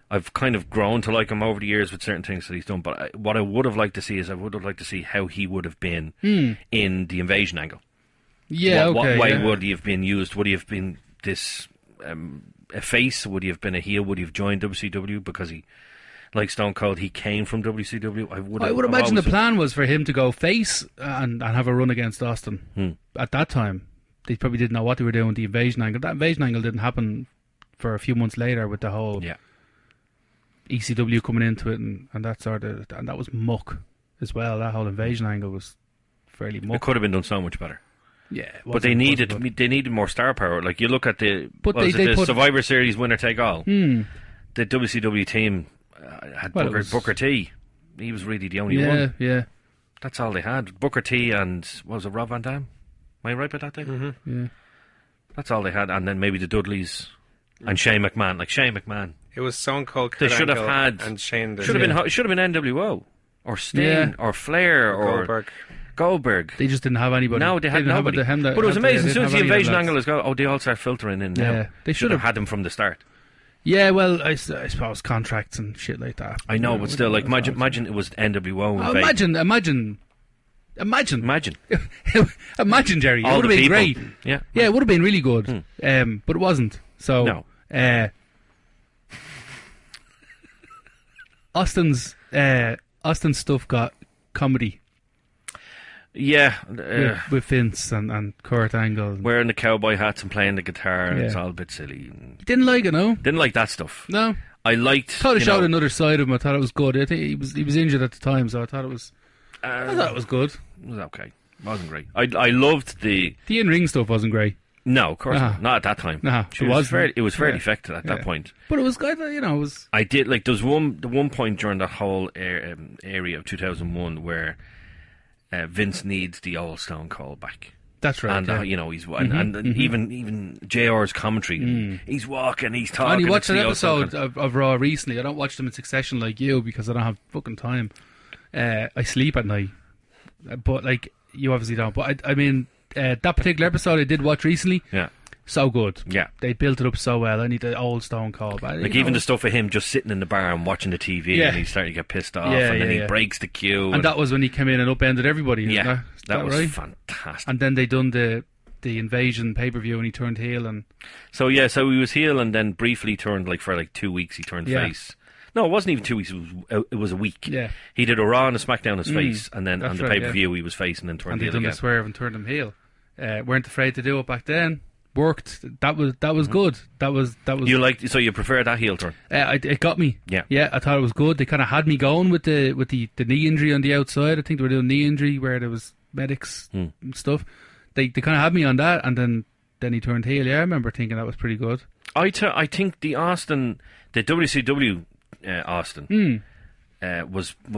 I've kind of grown to like him over the years with certain things that he's done, but what I would have liked to see is how he would have been in the invasion angle. Yeah, what way would he have been used? Would he have been this a face? Would he have been a heel? Would he have joined WCW because he, like Stone Cold, he came from WCW? I would imagine the plan was for him to go face and have a run against Austin. At that time, they probably didn't know what they were doing with the invasion angle. That invasion angle didn't happen for a few months later with the whole ECW coming into it and that sort of, and that was muck as well. That whole invasion angle was fairly muck. It could have been done so much better. Yeah, but they needed more star power. Like, you look at the Survivor Series winner take all. The WCW team had Booker T. He was really the only one. Yeah, that's all they had. Booker T and what was it, Rob Van Dam? Am I right about that thing? Yeah, that's all they had. And then maybe the Dudleys and Shane McMahon. Like, Shane McMahon, it was Stone Cold. They should have had and Shane. Should have been NWO or Sting or Flair or Goldberg. They just didn't have anybody. No, they had nobody. But it was amazing. As soon as the invasion angle is gone, they all start filtering in now. Yeah, they should have had them from the start. Yeah, well, I suppose contracts and shit like that. I know, but still, like, imagine it was NWO. Imagine, Gerry. It would have been great. Yeah, it would have been really good. But it wasn't. So no. Austin's stuff got comedy. Yeah, with Vince and Kurt Angle, wearing the cowboy hats and playing the guitar. It's all a bit silly. Didn't like it, no. Didn't like that stuff. No, I liked. Thought it showed another side of him. I thought it was good. I think he was injured at the time, so I thought it was. I thought it was good. It was okay. It wasn't great. I loved the in-ring stuff. Wasn't great. No, of course not at that time. It was fairly effective at that point. But it was good. It was. I did like. There was one point during that whole area of 2001 where. Vince needs the old Stone Cold back. That's right. And he's and even JR's commentary. He's walking, he's talking. I only watched an episode of Raw recently. I don't watch them in succession like you because I don't have fucking time. I sleep at night, but like you obviously don't. But I mean, that particular episode I did watch recently. Yeah. So good. Yeah. They built it up so well. I need the old Stone Cold. Even the stuff of him just sitting in the bar and watching the TV and he's starting to get pissed off and then he breaks the cue. And that was when he came in and upended everybody. Yeah. That was right? fantastic. And then they done the invasion pay-per-view and he turned heel. And so he was heel and then briefly turned, like, for like 2 weeks he turned face. No, it wasn't even 2 weeks. It was a week. Yeah. He did a Raw and a SmackDown as face and then on the pay-per-view he was face and then turned heel again. And they done the swerve and turned him heel. Weren't afraid to do it back then. Worked. That was good. That was. You liked, so you prefer that heel turn? It got me. Yeah. I thought it was good. They kind of had me going with the knee injury on the outside. I think they were doing knee injury where there was medics and stuff. They kind of had me on that, and then he turned heel. Yeah, I remember thinking that was pretty good. I think the WCW Austin was a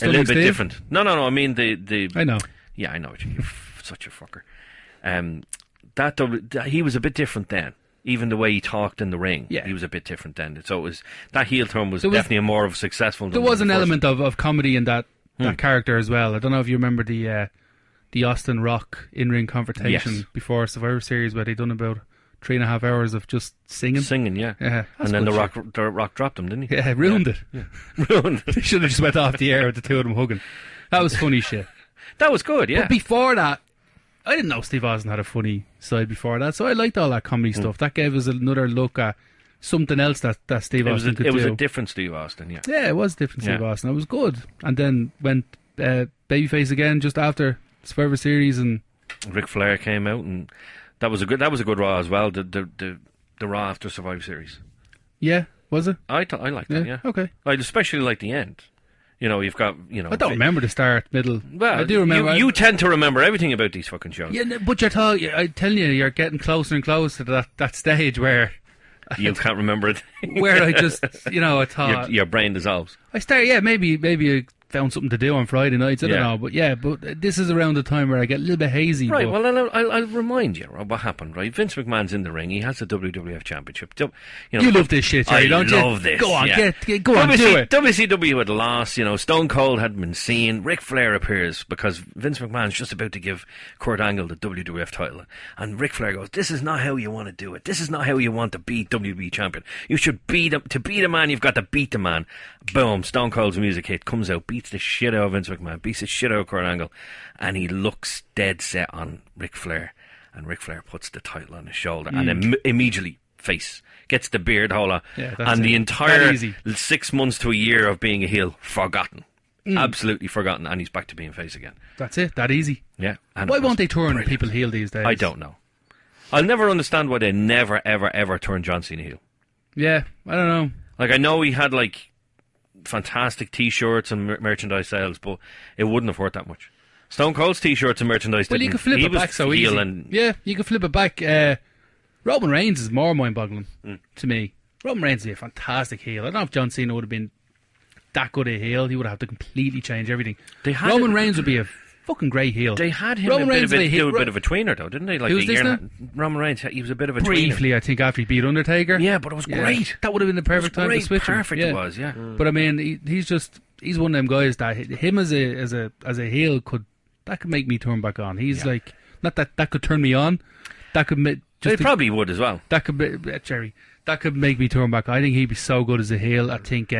little bit different. No. I mean the. I know. Yeah, I know. You're such a fucker. He was a bit different then. Even the way he talked in the ring, he was a bit different then. So it was that heel turn was definitely more of a successful. There was an element of comedy in that character as well. I don't know if you remember the Austin Rock in-ring confrontation before Survivor Series where they done about 3.5 hours of just singing. Yeah. And then the Rock dropped him, didn't he? Yeah, ruined it. Yeah. Ruined it. They should have just went off the air with the two of them hugging. That was funny shit. That was good, yeah. But before that, I didn't know Steve Austin had a funny side before that, so I liked all that comedy stuff. That gave us another look at something else that Steve Austin could do. It was a different Steve Austin, yeah. Yeah, it was different Steve Austin. It was good. And then went babyface again just after Survivor Series, and Ric Flair came out, and that was a good Raw as well. The Raw after Survivor Series. Yeah. Was it? I like that, yeah. Okay. I especially like the end. You've got, I don't remember the start, middle. Well, I do remember. You tend to remember everything about these fucking shows. Yeah, but I tell you, you're getting closer and closer to that stage where... You can't remember it. Where I just, I thought... Your brain dissolves. I started, maybe I found something to do on Friday nights, I don't know, but this is around the time where I get a little bit hazy. Right, well, I'll remind you of what happened, right? Vince McMahon's in the ring, he has the WWF Championship. You love this shit, Gerry, don't you? I love this. Go on, go on, do it. WCW had lost, Stone Cold hadn't been seen, Ric Flair appears because Vince McMahon's just about to give Kurt Angle the WWF title, and Ric Flair goes, this is not how you want to do it, this is not how you want to be WWE Champion. You should beat him. To beat a man, you've got to beat the man. Boom, Stone Cold's music hit, comes out, beats the shit out of Vince McMahon, beats the shit out of Kurt Angle, and he looks dead set on Ric Flair, and Ric Flair puts the title on his shoulder, and immediately face, gets the beard holler, and the entire 6 months to a year of being a heel, forgotten. Absolutely forgotten, and he's back to being face again. That's it, that easy. Yeah. And why won't they turn people heel these days? I don't know. I'll never understand why they never, ever, ever turn John Cena heel. Yeah, I don't know. Like, I know he had, fantastic T-shirts and merchandise sales, but it wouldn't have worth that much. Stone Cold's T-shirts and merchandise you can flip it back so easy. Yeah, you can flip it back. Roman Reigns is more mind-boggling to me. Roman Reigns is a fantastic heel. I don't know if John Cena would have been that good a heel. He would have to completely change everything. Roman Reigns would be a fucking great heel. They had him Roman a Reigns bit of a tweener, though, didn't they? Who's this now? Roman Reigns, he was a bit of a briefly, tweener. I think, after he beat Undertaker. Yeah, but it was great. That would have been the perfect time to switch him. Perfect it was, yeah. But I mean, he's one of them guys that him as a heel could make me turn back on. He's like, not that could turn me on. That could it probably would as well. That could be Gerry. That could make me turn back. I think he'd be so good as a heel. I think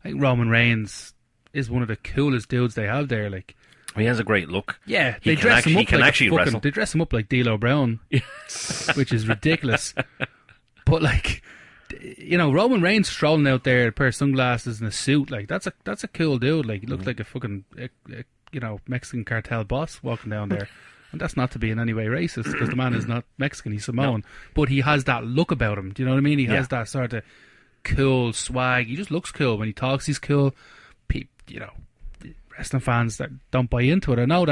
Roman Reigns is one of the coolest dudes they have there. Like, he has a great look. Yeah, they dress him up. He can actually wrestle. They dress him up like D'Lo Brown, which is ridiculous. But Roman Reigns strolling out there, a pair of sunglasses and a suit, like that's a cool dude. Like, he looks like a fucking Mexican cartel boss walking down there. And that's not to be in any way racist, because the man is not Mexican, he's Samoan. No. But he has that look about him. Do you know what I mean? He has that sort of cool swag. He just looks cool. When he talks, he's cool. Wrestling fans that don't buy into it. I know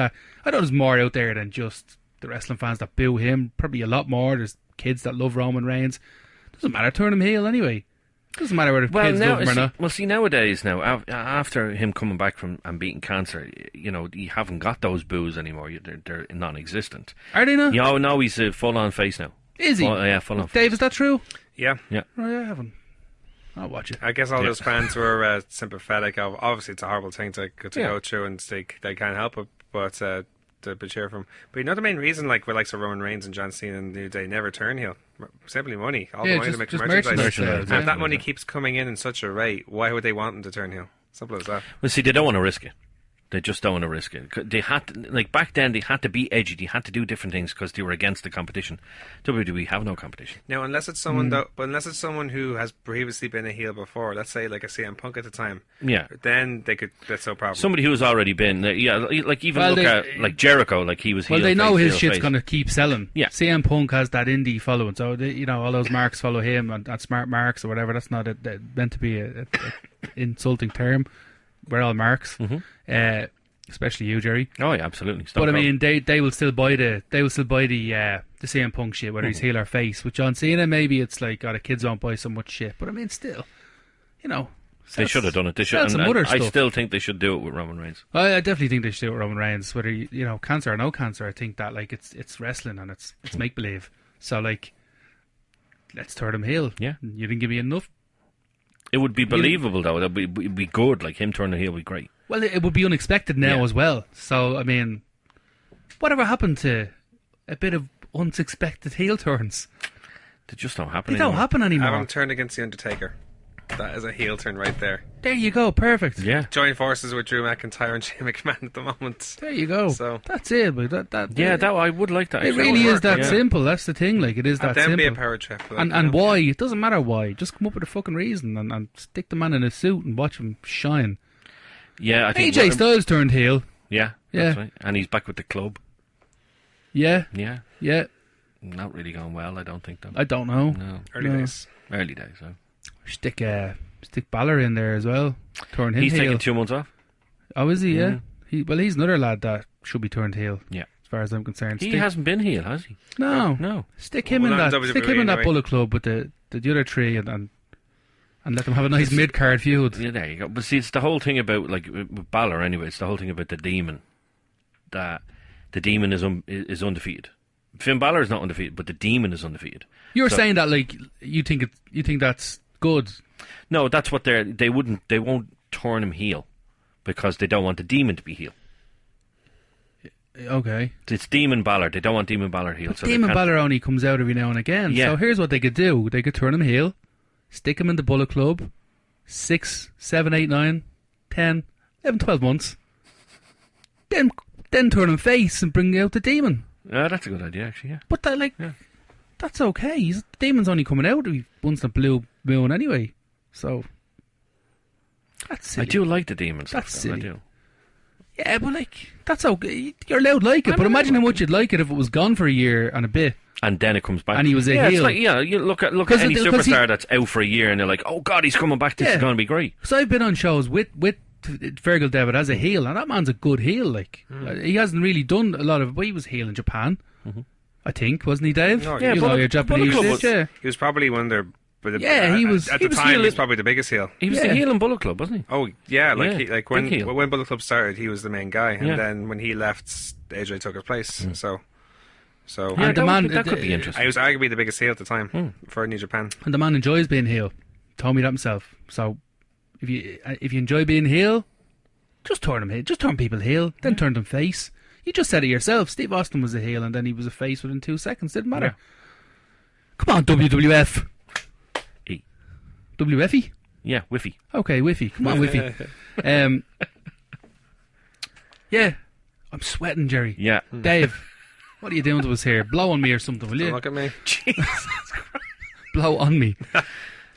there's more out there than just the wrestling fans that boo him. Probably a lot more. There's kids that love Roman Reigns. Doesn't matter, turn him heel anyway. Doesn't matter whether kids love him or not. Well, see, nowadays, after him coming back from and beating cancer, you haven't got those boos anymore. They're non-existent. Are they not? Yeah, no, he's a full-on face now. Is he? Full-on face. Dave, is that true? Yeah. Yeah. Oh, yeah, I haven't. I'll watch it. I guess all those fans were sympathetic. Obviously, it's a horrible thing to go through, and they can't help it, but to cheer for him. But the main reason, with Roman Reigns and John Cena and New Day never turn heel, simply money. All the money to make merchandise. And if that money keeps coming in such a rate, why would they want them to turn heel? Simple as that. Well, see, they don't want to risk it. They just don't want to risk it. They had to, back then, they had to be edgy. They had to do different things because they were against the competition. WWE have no competition. Now, unless it's someone who has previously been a heel before, let's say like a CM Punk at the time. Yeah. Then they could. That's no problem. Somebody who's already been, look at Jericho, he was heel. Well, they know his shit's going to keep selling. Yeah. CM Punk has that indie following, so all those marks follow him and smart marks or whatever. That's not meant to be a insulting term. We're all marks. Mm-hmm. Especially you, Gerry. Oh yeah, absolutely. But I mean, they will still buy the CM Punk shit, whether he's heel or face. With John Cena, maybe it's like, the kids won't buy so much shit. But I mean, still, they should have done it. They should. I still think they should do it with Roman Reigns. I definitely think they should do it with Roman Reigns, whether cancer or no cancer. I think that it's wrestling and it's make believe. So let's turn him heel. Yeah, you didn't give me enough. It would be believable though. It'd be good. Him turning heel would be great. Well, it would be unexpected now as well. So, I mean, whatever happened to a bit of unexpected heel turns? They just don't happen anymore. They don't happen anymore. Adam turned against The Undertaker. That is a heel turn right there. There you go, perfect. Yeah. Join forces with Drew McIntyre and Shane McMahon at the moment. There you go. So that's it. But I would like that. It really is that simple. That's the thing. It is that simple. Then be a power trip. And why? It doesn't matter why. Just come up with a fucking reason and stick the man in a suit and watch him shine. Yeah, I think AJ Styles turned heel. Yeah, that's right. And he's back with the club. Yeah. Yeah. Yeah. Not really going well, I don't think, though. I don't know. No. Early days. Early days, so. Stick Balor in there as well. Turn him He's heel. taking 2 months off. Oh, is he? Yeah. He's another lad that should be turned heel. Yeah. As far as I'm concerned. He hasn't been heel, has he? No. Stick him in that. Stick him in that Bullet Club with the other three and let them have a nice mid-card feud. Yeah, there you go. But see, it's the whole thing about, like, with Balor anyway, it's the whole thing about the Demon. That the Demon is undefeated. Finn Balor is not undefeated, but the Demon is undefeated. You're saying that, like, you think that's good? No, that's what they won't turn him heel because they don't want the Demon to be heel. Okay. It's Demon Balor. They don't want Demon Balor heel. But Demon Balor only comes out every now and again. Yeah. So here's what they could do. They could turn him heel, stick him in the Bullet Club, 6, 7, 8, 9, 10, 11, 12 months. Then turn him face and bring out the Demon. That's a good idea, actually, yeah. But that's okay. The Demon's only coming out once the blue moon anyway. So that's silly. I do like the Demon stuff. That's silly. I do. Yeah, but like that's okay. You're allowed to like it. But imagine how much you'd like it if it was gone for a year and a bit. And then it comes back. And he was a heel. It's like, you look at any superstar that's out for a year and they're like, oh God, he's coming back. This is going to be great. So I've been on shows with Fergal Devitt as a heel, and that man's a good heel. Like he hasn't really done a lot of. But he was heel in Japan, I think, wasn't he, Dave? No, yeah, your Japanese. He was probably one of their. He was at the time. He was probably the biggest heel. He was the heel in Bullet Club, wasn't he? Oh yeah, when Bullet Club started, he was the main guy, and then when he left, AJ took his place. So and the man that could be interesting. I was arguably the biggest heel at the time for New Japan, and the man enjoys being heel. Told me that himself. So if you enjoy being heel, just turn him heel. Just turn people heel, then turn them face. You just said it yourself. Steve Austin was a heel, and then he was a face within 2 seconds. Didn't matter. Yeah. Come on, WWF. WFE? Yeah, Whiffy. Okay, Whiffy. Come on, Whiffy. Yeah, I'm sweating, Gerry. Yeah. Dave, what are you doing to us here? Blow on me or something, will you? Don't look at me. Jesus Christ. Blow on me.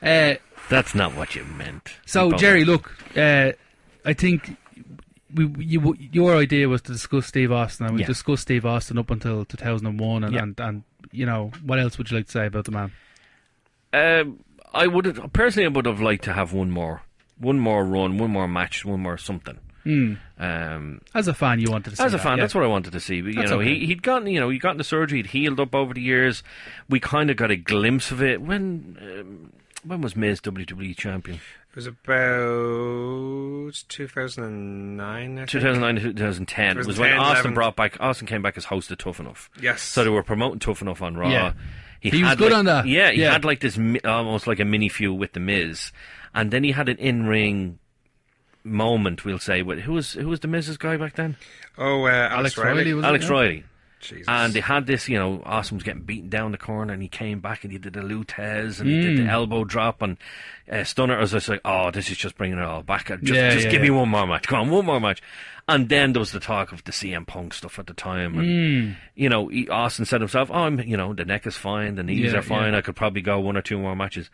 That's not what you meant. So, Gerry, look, I think your idea was to discuss Steve Austin, and we discussed Steve Austin up until 2001, and you know, what else would you like to say about the man? I would have liked to have one more run, one more match, one more something. As a fan, you wanted to see as a fan, that's what I wanted to see. But, he'd gotten the surgery, he'd healed up over the years. We kind of got a glimpse of it when was Miz WWE champion? It was about 2009, I think. 2009 to 2010. It was when Austin came back as host of Tough Enough. Yes. So they were promoting Tough Enough on Raw. Yeah. He was good on that. Yeah, he had like this almost like a mini feud with The Miz. And then he had an in-ring moment, we'll say. Who was The Miz's guy back then? Oh, Alex Riley. Alex Riley. Jesus. And they had this, Austin was getting beaten down the corner, and he came back and he did the Lutez and he did the elbow drop and Stunner. I was just like, oh, this is just bringing it all back. Just give me one more match. Come on, one more match. And then there was the talk of the CM Punk stuff at the time. And, Austin said himself, the neck is fine, the knees are fine. I could probably go one or two more matches.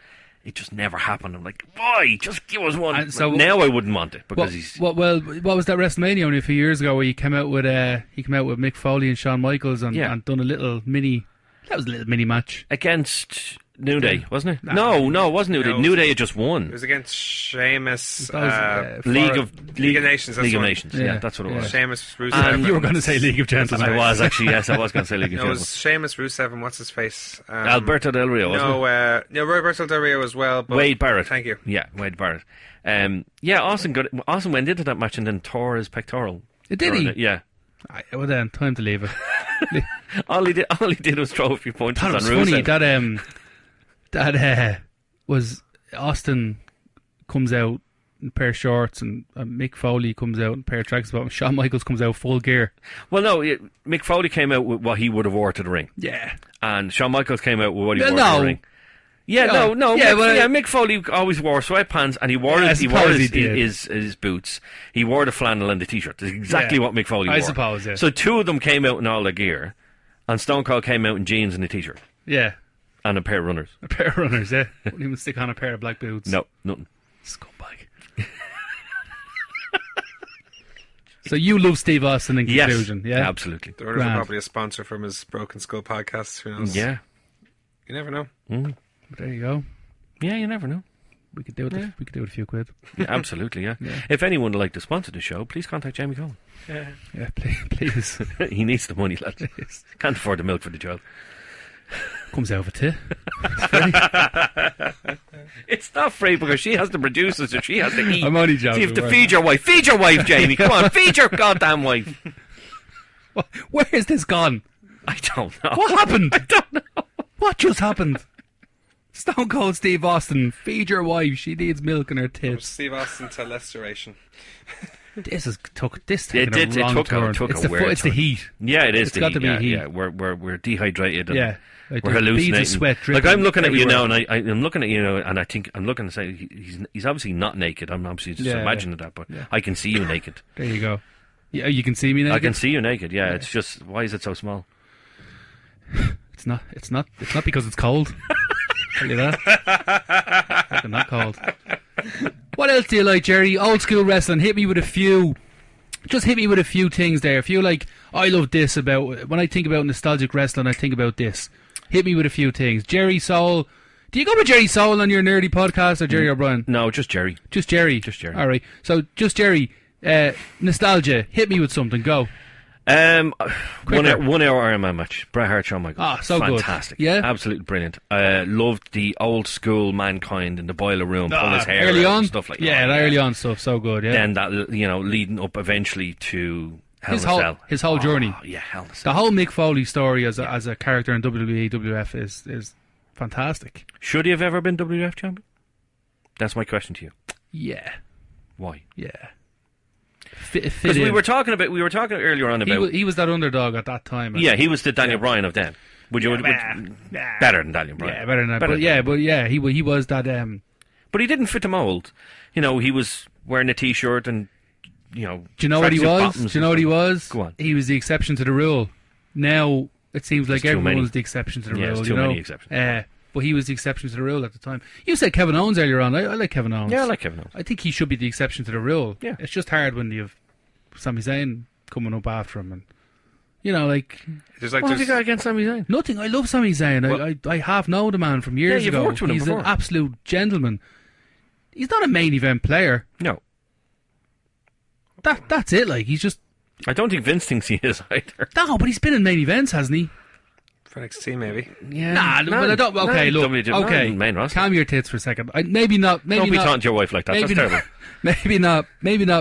It just never happened. I'm like, why? Just give us one. So now I wouldn't want it because what was that WrestleMania only a few years ago where he came out with Mick Foley and Shawn Michaels and done a little mini. That was a little mini match against New Day, wasn't it? No, it wasn't New Day. New Day had just won. It was against Sheamus. League of Nations. League of Nations. Yeah, that's what it was. Sheamus, Rusev. And you were going to say League of Gentlemen. I was actually. Yes, I was going to say League of Gentlemen. It was Sheamus, Rusev, and what's his face? Alberto Del Rio. Wasn't it? Roberto Del Rio as well. But Wade Barrett. Thank you. Yeah, Wade Barrett. Austin went into that match and then tore his pectoral. Did he? Yeah. Well then, time to leave it. all he did was throw a few punches on Rusev. Funny that was Austin comes out in a pair of shorts and Mick Foley comes out in a pair of tracks. But Shawn Michaels comes out full gear. Well, no, Mick Foley came out with what he would have wore to the ring. Yeah. And Shawn Michaels came out with what he wore to the ring. Yeah, no. Mick Foley always wore sweatpants and he wore his boots. He wore the flannel and the t-shirt. That's exactly what Mick Foley wore. I suppose, yeah. So two of them came out in all their gear and Stone Cold came out in jeans and a t-shirt. Yeah. And a pair of runners. A pair of runners, yeah. Wouldn't even stick on a pair of black boots. No, nothing. Scumbag. So you love Steve Austin in conclusion, yeah? Absolutely. The Runners are probably a sponsor from his Broken Skull podcast. Who knows? Yeah. You never know. There you go. Yeah, you never know. We could do it. We could do it a few quid. Yeah, absolutely, yeah. If anyone would like to sponsor the show, please contact Jamie Cohen. Yeah, please. He needs the money, lad. Can't afford the milk for the child. Comes out of it too. It's not free because she has to produce it, so she has to eat. I'm only joking. So you have to feed your wife. Feed your wife, Jamie. Come on, feed your goddamn wife. Where is this gone? I don't know. What happened? I don't know. What just happened? Stone Cold Steve Austin, feed your wife. She needs milk in her tits. Steve Austin to Restoration. This took a wrong turn. It's the heat. Yeah, it is. It's got to be heat. Yeah, we're dehydrated. Yeah, like we're hallucinating. Beads of sweat like I'm looking at you everywhere. now, and I'm looking at you now, and I think I'm looking to say he's obviously not naked. I'm obviously just imagining that, but I can see you naked. There you go. Yeah, you can see me naked. I can see you naked. Yeah, it's just why is it so small? It's not because it's cold. Tell you that. Fucking not cold. What else do you like, Gerry? Old school wrestling. Hit me with a few. Just hit me with a few things there. If you're like, I love this about... When I think about nostalgic wrestling, I think about this. Hit me with a few things. Gerry Soul. Do you go with Gerry Soul on your nerdy podcast or Gerry O'Brien? No, just Gerry. Just Gerry? Just Gerry. All right. So, just Gerry. Nostalgia. Hit me with something. Go. 1 hour Iron Man match. Bret Hart, Shawn Michaels. Ah, so fantastic. Good. Yeah, absolutely brilliant. Loved the old school Mankind in the boiler room, pull his hair early out on and stuff like that. Yeah, early on stuff, so good. Yeah. Then that leading up eventually to Hell in a Cell. His whole journey. Yeah, Hell in a Cell. The whole Mick Foley story as a character in WWE, WF is fantastic. Should he have ever been WF champion? That's my question to you. Yeah. Why? Yeah. Because we were talking earlier on about he was that underdog at that time. Yeah, he was the Daniel Bryan of then. Better than Daniel Bryan. Yeah, better than that. But he was that. But he didn't fit the mold. He was wearing a T-shirt and Do you know what he was? Do you know what he was? Go on. He was the exception to the rule. Now it seems like everyone's the exception to the rule. There's too many exceptions. But he was the exception to the rule at the time. You said Kevin Owens earlier on. I like Kevin Owens. Yeah, I like Kevin Owens. I think he should be the exception to the rule. Yeah. It's just hard when you have Sami Zayn coming up after him. And, what have you got against Sami Zayn? Nothing. I love Sami Zayn. Well, I half know the man from years you've ago. Worked with him He's before. an absolute gentleman. He's not a main event player. No. That's it. Like, he's just... I don't think Vince thinks he is either. No, but he's been in main events, hasn't he? For NXT, maybe. Yeah. But I don't... Okay, look. Okay. Main roster. Calm your tits for a second. Maybe not... Don't be taunting your wife like that. That's terrible. Maybe not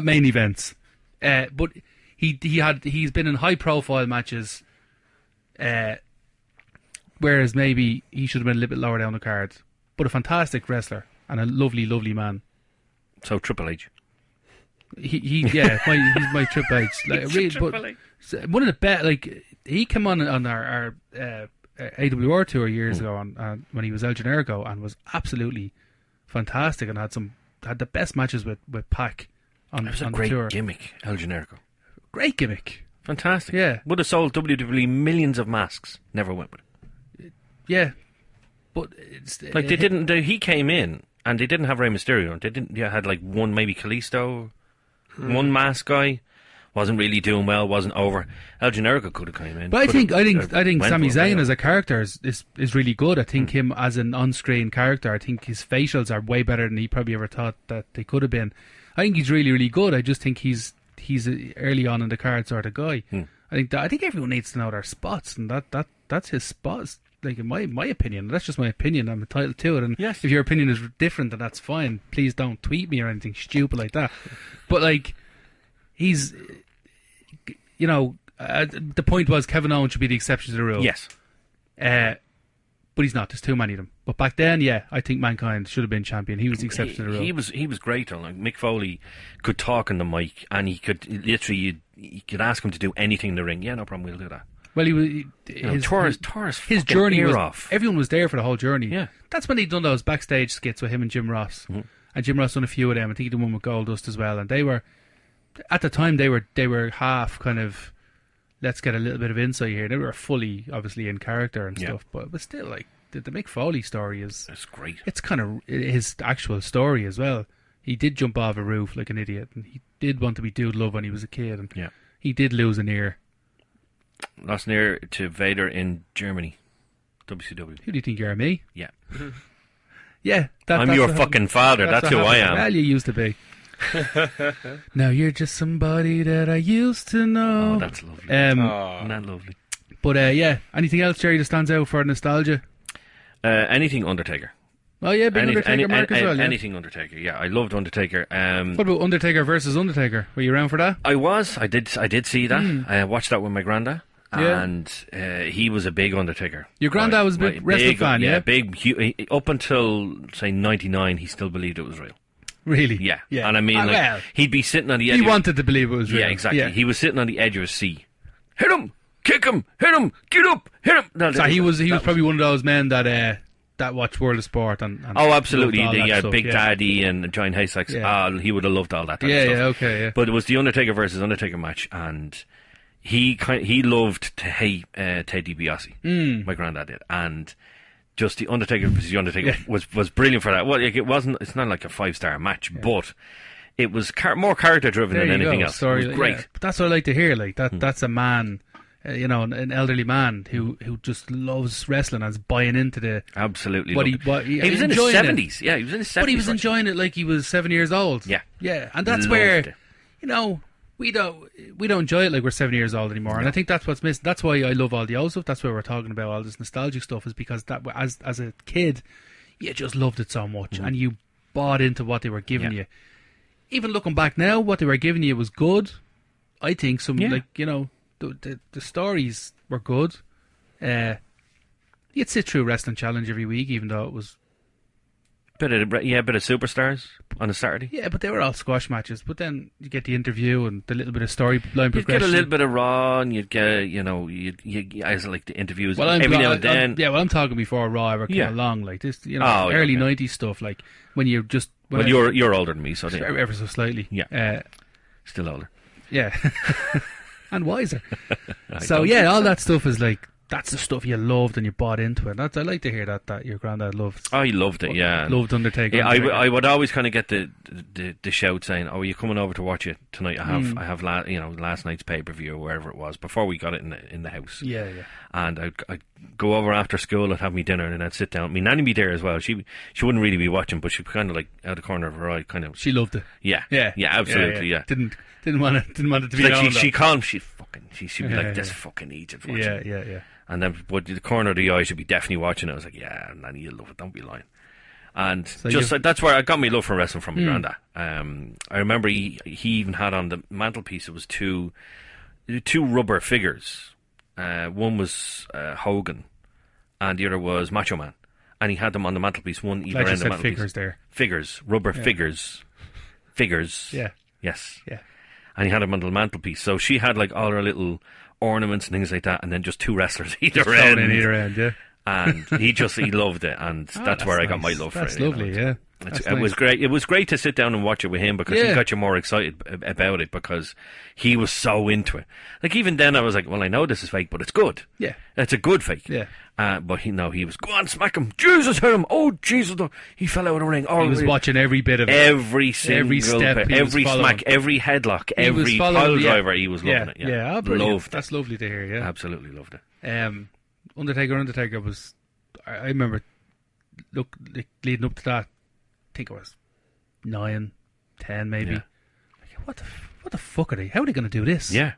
main events. But he's been in high profile matches. Whereas maybe he should have been a little bit lower down the card. But a fantastic wrestler and a lovely, lovely man. So Triple H. He's my Triple H. One of the best. Like, he came on our AWR tour years ago when he was El Generico and was absolutely fantastic and had the best matches with Pac on the tour. It was a great gimmick, El Generico. Great gimmick. Fantastic. Yeah. Would have sold WWE millions of masks. Never went with it. Yeah. But they didn't. He came in and they didn't have Rey Mysterio. They didn't. Had like one, maybe Kalisto, one mask guy. Wasn't really doing well. Wasn't over. El Generico could have come in. But I think Sami Zayn as a character is really good. I think him as an on-screen character. I think his facials are way better than he probably ever thought that they could have been. I think he's really, really good. I just think he's a early on in the card sort of guy. I think everyone needs to know their spots, and that's his spots. Like, in my opinion, that's just my opinion. I'm entitled to it, and if your opinion is different, then that's fine. Please don't tweet me or anything stupid like that. But like, he's, the point was Kevin Owens should be the exception to the rule. Yes. But he's not. There's too many of them. But back then, I think Mankind should have been champion. He was the exception to the rule. He was great. Like, Mick Foley could talk on the mic, and he could literally you could ask him to do anything in the ring. Yeah, no problem. We'll do that. Well, his journey was off. Everyone was there for the whole journey. Yeah, that's when he'd done those backstage skits with him and Jim Ross, and Jim Ross done a few of them. I think he did one with Goldust as well. And they were, at the time, they were half kind of, let's get a little bit of insight here. They were fully, obviously, in character and stuff, but still, like the Mick Foley story it's great. It's kind of his actual story as well. He did jump off a roof like an idiot, and he did want to be dude love when he was a kid, and he did lose an ear. Lost an ear to Vader in Germany, WCW. Who do you think you're, me? Yeah. Yeah, I'm your fucking father. That's who I am. Well, you used to be. Now you're just somebody that I used to know. Oh, that's lovely. Isn't that lovely? But yeah, anything else, Gerry, that stands out for nostalgia? Anything Undertaker. Oh yeah, big Undertaker mark as well. Yeah. Anything Undertaker. Yeah, I loved Undertaker. What about Undertaker versus Undertaker? Were you around for that? I was. I did see that. I watched that with my granda. Yeah. And he was a big Undertaker. Your granddad was a big wrestling fan, yeah? Yeah, big. Up until, say, 99, he still believed it was real. Really? Yeah. And I mean, he'd be sitting on the edge. He wanted to believe it was real. Yeah, exactly. Yeah. He was sitting on the edge of his seat. Hit him! Kick him! Hit him! Get up! Hit him! No, so he was probably one of those men that watched World of Sport and oh, absolutely. Stuff, Big Daddy and Giant Haystacks. Yeah. He would have loved all that type of stuff. Yeah, okay, yeah. But it was the Undertaker versus Undertaker match, and he loved to hate Ted DiBiase. My granddad did, and just the Undertaker versus the Undertaker was brilliant for that. Well, it's not like a 5-star match, but it was more character driven than anything else. It was great. Yeah. But that's what I like to hear. Like that's a man. An elderly man who just loves wrestling and is buying into the... Absolutely. He was in his 70s. Yeah, he was in his 70s. But he was enjoying it like he was 7 years old. Yeah. Yeah, and that's where, we don't enjoy it like we're 7 years old anymore. No. And I think that's what's missing. That's why I love all the old stuff. That's why we're talking about all this nostalgic stuff, is because that as a kid, you just loved it so much and you bought into what they were giving you. Even looking back now, what they were giving you was good. I think the stories were good. You'd sit through Wrestling Challenge every week, even though it was bit of superstars on a Saturday. Yeah, but they were all squash matches. But then you get the interview and the little bit of storyline progression. You'd get a little bit of Raw, and you'd get I like the interviews every now and then. I'm talking before Raw ever came along, like this, early '90s stuff, like when you're just. You're older than me, so ever so slightly. Yeah, still older. Yeah. And wiser. So all that stuff is like, that's the stuff you loved and you bought into it. I like to hear that your granddad loved. Oh, he loved it, yeah. Loved Undertaker. Yeah, I would always kind of get the shout saying, "Oh, are you coming over to watch it tonight? I have last night's pay-per-view or wherever it was before we got it in the house." Yeah. And I'd go over after school, I'd have me dinner, and then I'd sit down. My nanny be there as well. She wouldn't really be watching, but she'd kind of like out the corner of her eye, kind of. She loved it. Yeah, absolutely, yeah. Didn't want it to be like she calmed. She'd be like, "This fucking Egypt watching." Yeah. And then, but the corner of the eye should be definitely watching it. I was like, "Yeah, nanny, you love it. Don't be lying." And so that's where I got my love for wrestling from my granddad. I remember he even had on the mantelpiece. It was two rubber figures. One was Hogan, and the other was Macho Man. And he had them on the mantelpiece, one either end of the mantelpiece. Figures there. Figures, rubber figures. Figures. Yeah. Yes. Yeah. And he had them on the mantelpiece. So she had like all her little ornaments and things like that, and then just two wrestlers either end. Either end, yeah. And he loved it, and that's where I got my love for it. That's lovely, yeah. It was great. It was great to sit down and watch it with him, because he got you more excited about it, because he was so into it. Like, even then I was like, well, I know this is fake, but it's good. Yeah. It's a good fake. Yeah. But he was, go on, smack him. Jesus, hit him. Oh, Jesus. He fell out of the ring. Oh, he was watching every bit of it. Every step, every smack, every headlock, every pile driver. He was loving it. Yeah, loved it. That's lovely to hear, yeah. Absolutely loved it. Undertaker was, I remember, leading up to that, I think it was 9, 10 maybe. Yeah. Like, what the fuck are they? How are they going to do this? Yeah.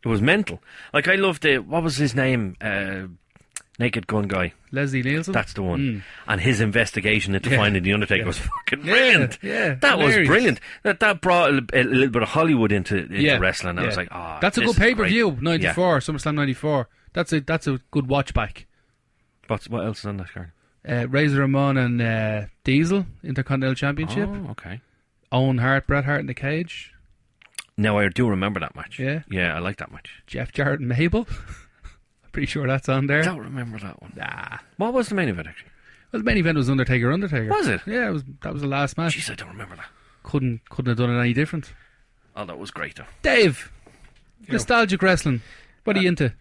It was mental. Like, I loved it. What was his name? Naked Gun guy. Leslie Nielsen? That's the one. And his investigation into finding The Undertaker was fucking brilliant. Yeah. That was brilliant. That brought a little bit of Hollywood into wrestling. I was like, that's a good pay-per-view, 94, SummerSlam 94. That's a good watch back. What else is on that card? Razor Ramon and Diesel, Intercontinental Championship. Oh, okay. Owen Hart, Bret Hart in the cage. Now, I do remember that match. Yeah? Yeah, I like that match. Jeff Jarrett and Mabel. I'm pretty sure that's on there. I don't remember that one. Nah. What was the main event, actually? Well, the main event was Undertaker. Was it? Yeah, that was the last match. Jeez, I don't remember that. Couldn't have done it any different. Oh, that was great, though. Dave, nostalgic wrestling. What are you into?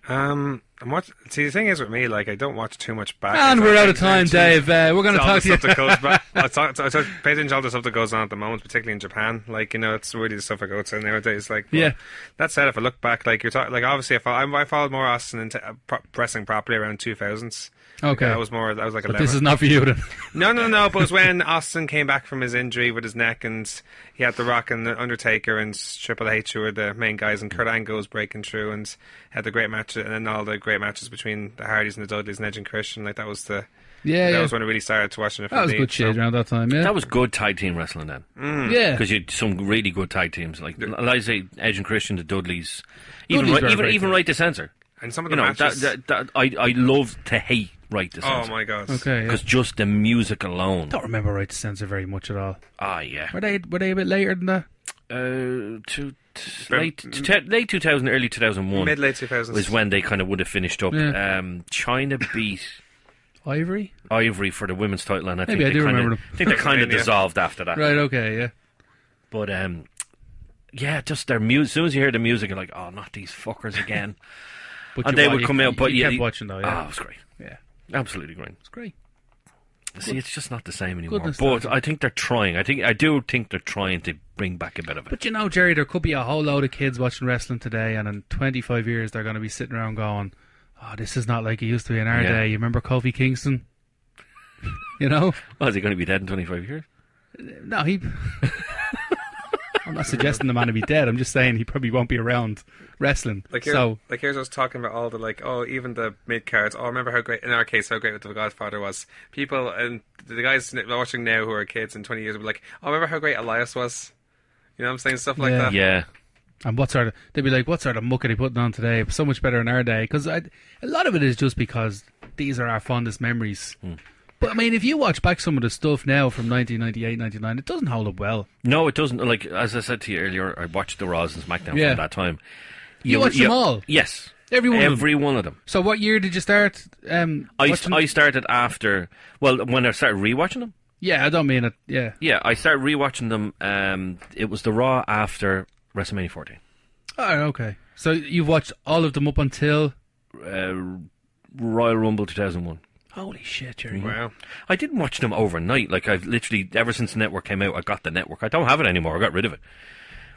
See, the thing is with me, like, I don't watch too much back. And we're out of time, Dave. We're going to talk to you. I pay attention to all the stuff that goes on at the moment, particularly in Japan. Like, it's really the stuff I go to nowadays. Like, that said, if I look back, like, you're talking, like, obviously, I followed more Austin into wrestling properly around 2000s. Okay. That was like a But lever. this is not for you then. No. But it was when Austin came back from his injury with his neck, and he had The Rock and The Undertaker and Triple H, who were the main guys, and Kurt Angle was breaking through, and had the great match, and then all the great matches between the Hardys and the Dudleys and Edge and Christian. Like that was that was when I really started to watching it. That was good shit around that time. Yeah, That was good tag team wrestling then. yeah. Because you had some really good tag teams, like I say, Edge and Christian, the Dudleys, Dudleys were great even Right to Censor. And some of the You know, matches. I love to hate Right to Censor. Oh my god. Okay. Yeah. Because just the music alone. Don't remember Right to Censor very much at all. Ah, yeah. Were they a bit later than that? Late 2000, early 2001 Mid late 2000s was when they kind of would have finished up. Yeah. China beat Ivory? Ivory for the women's title, and I Maybe think I do they kind remember of, them. I think they kind of Yeah. dissolved after that. Right. Okay. Yeah. But yeah, just their music. As soon as you hear the music, you're like, oh, not these fuckers again. But And they would come out, but you yeah, kept watching though. Yeah. Oh, it was great. Yeah. Absolutely great. It's great. See, it's just not the same anymore. Goodness But nostalgia. I think they're trying. I do think they're trying to bring back a bit of it. But you know, Jerry, there could be a whole load of kids watching wrestling today, and in 25 years they're going to be sitting around going, "Oh, this is not like it used to be in our Yeah. day." You remember Kofi Kingston? You know? Oh, is he going to be dead in 25 years? No, he. I'm not suggesting the man to be dead. I'm just saying he probably won't be around wrestling. Like here, So like here's us talking about all the even the mid cards. Oh, remember how great in our case how great The Godfather was. People and the guys watching now who are kids in 20 years will be like, oh, remember how great Elias was. You know what I'm saying? Stuff like Yeah. that. Yeah. and they'd be like, what sort of muck are they putting on today? So much better in our day. Because a lot of it is just because these are our fondest memories. But I mean, if you watch back some of the stuff now from 1998, 99, it doesn't hold up well. No, it doesn't. Like, as I said to you earlier, I watched the Raws and SmackDown Yeah. from that time. You watched them all? Yes. Every one of them. So what year did you start watching? I started after, well, when I started rewatching them. Yeah, I don't mean it. Yeah. Yeah, I started rewatching them. It was the Raw after WrestleMania 14. Oh, okay. So you've watched all of them up until... Royal Rumble 2001. Holy shit, Jerry. Wow. I didn't watch them overnight. Like, I've literally, ever since the network came out, I got the network. I don't have it anymore. I got rid of it.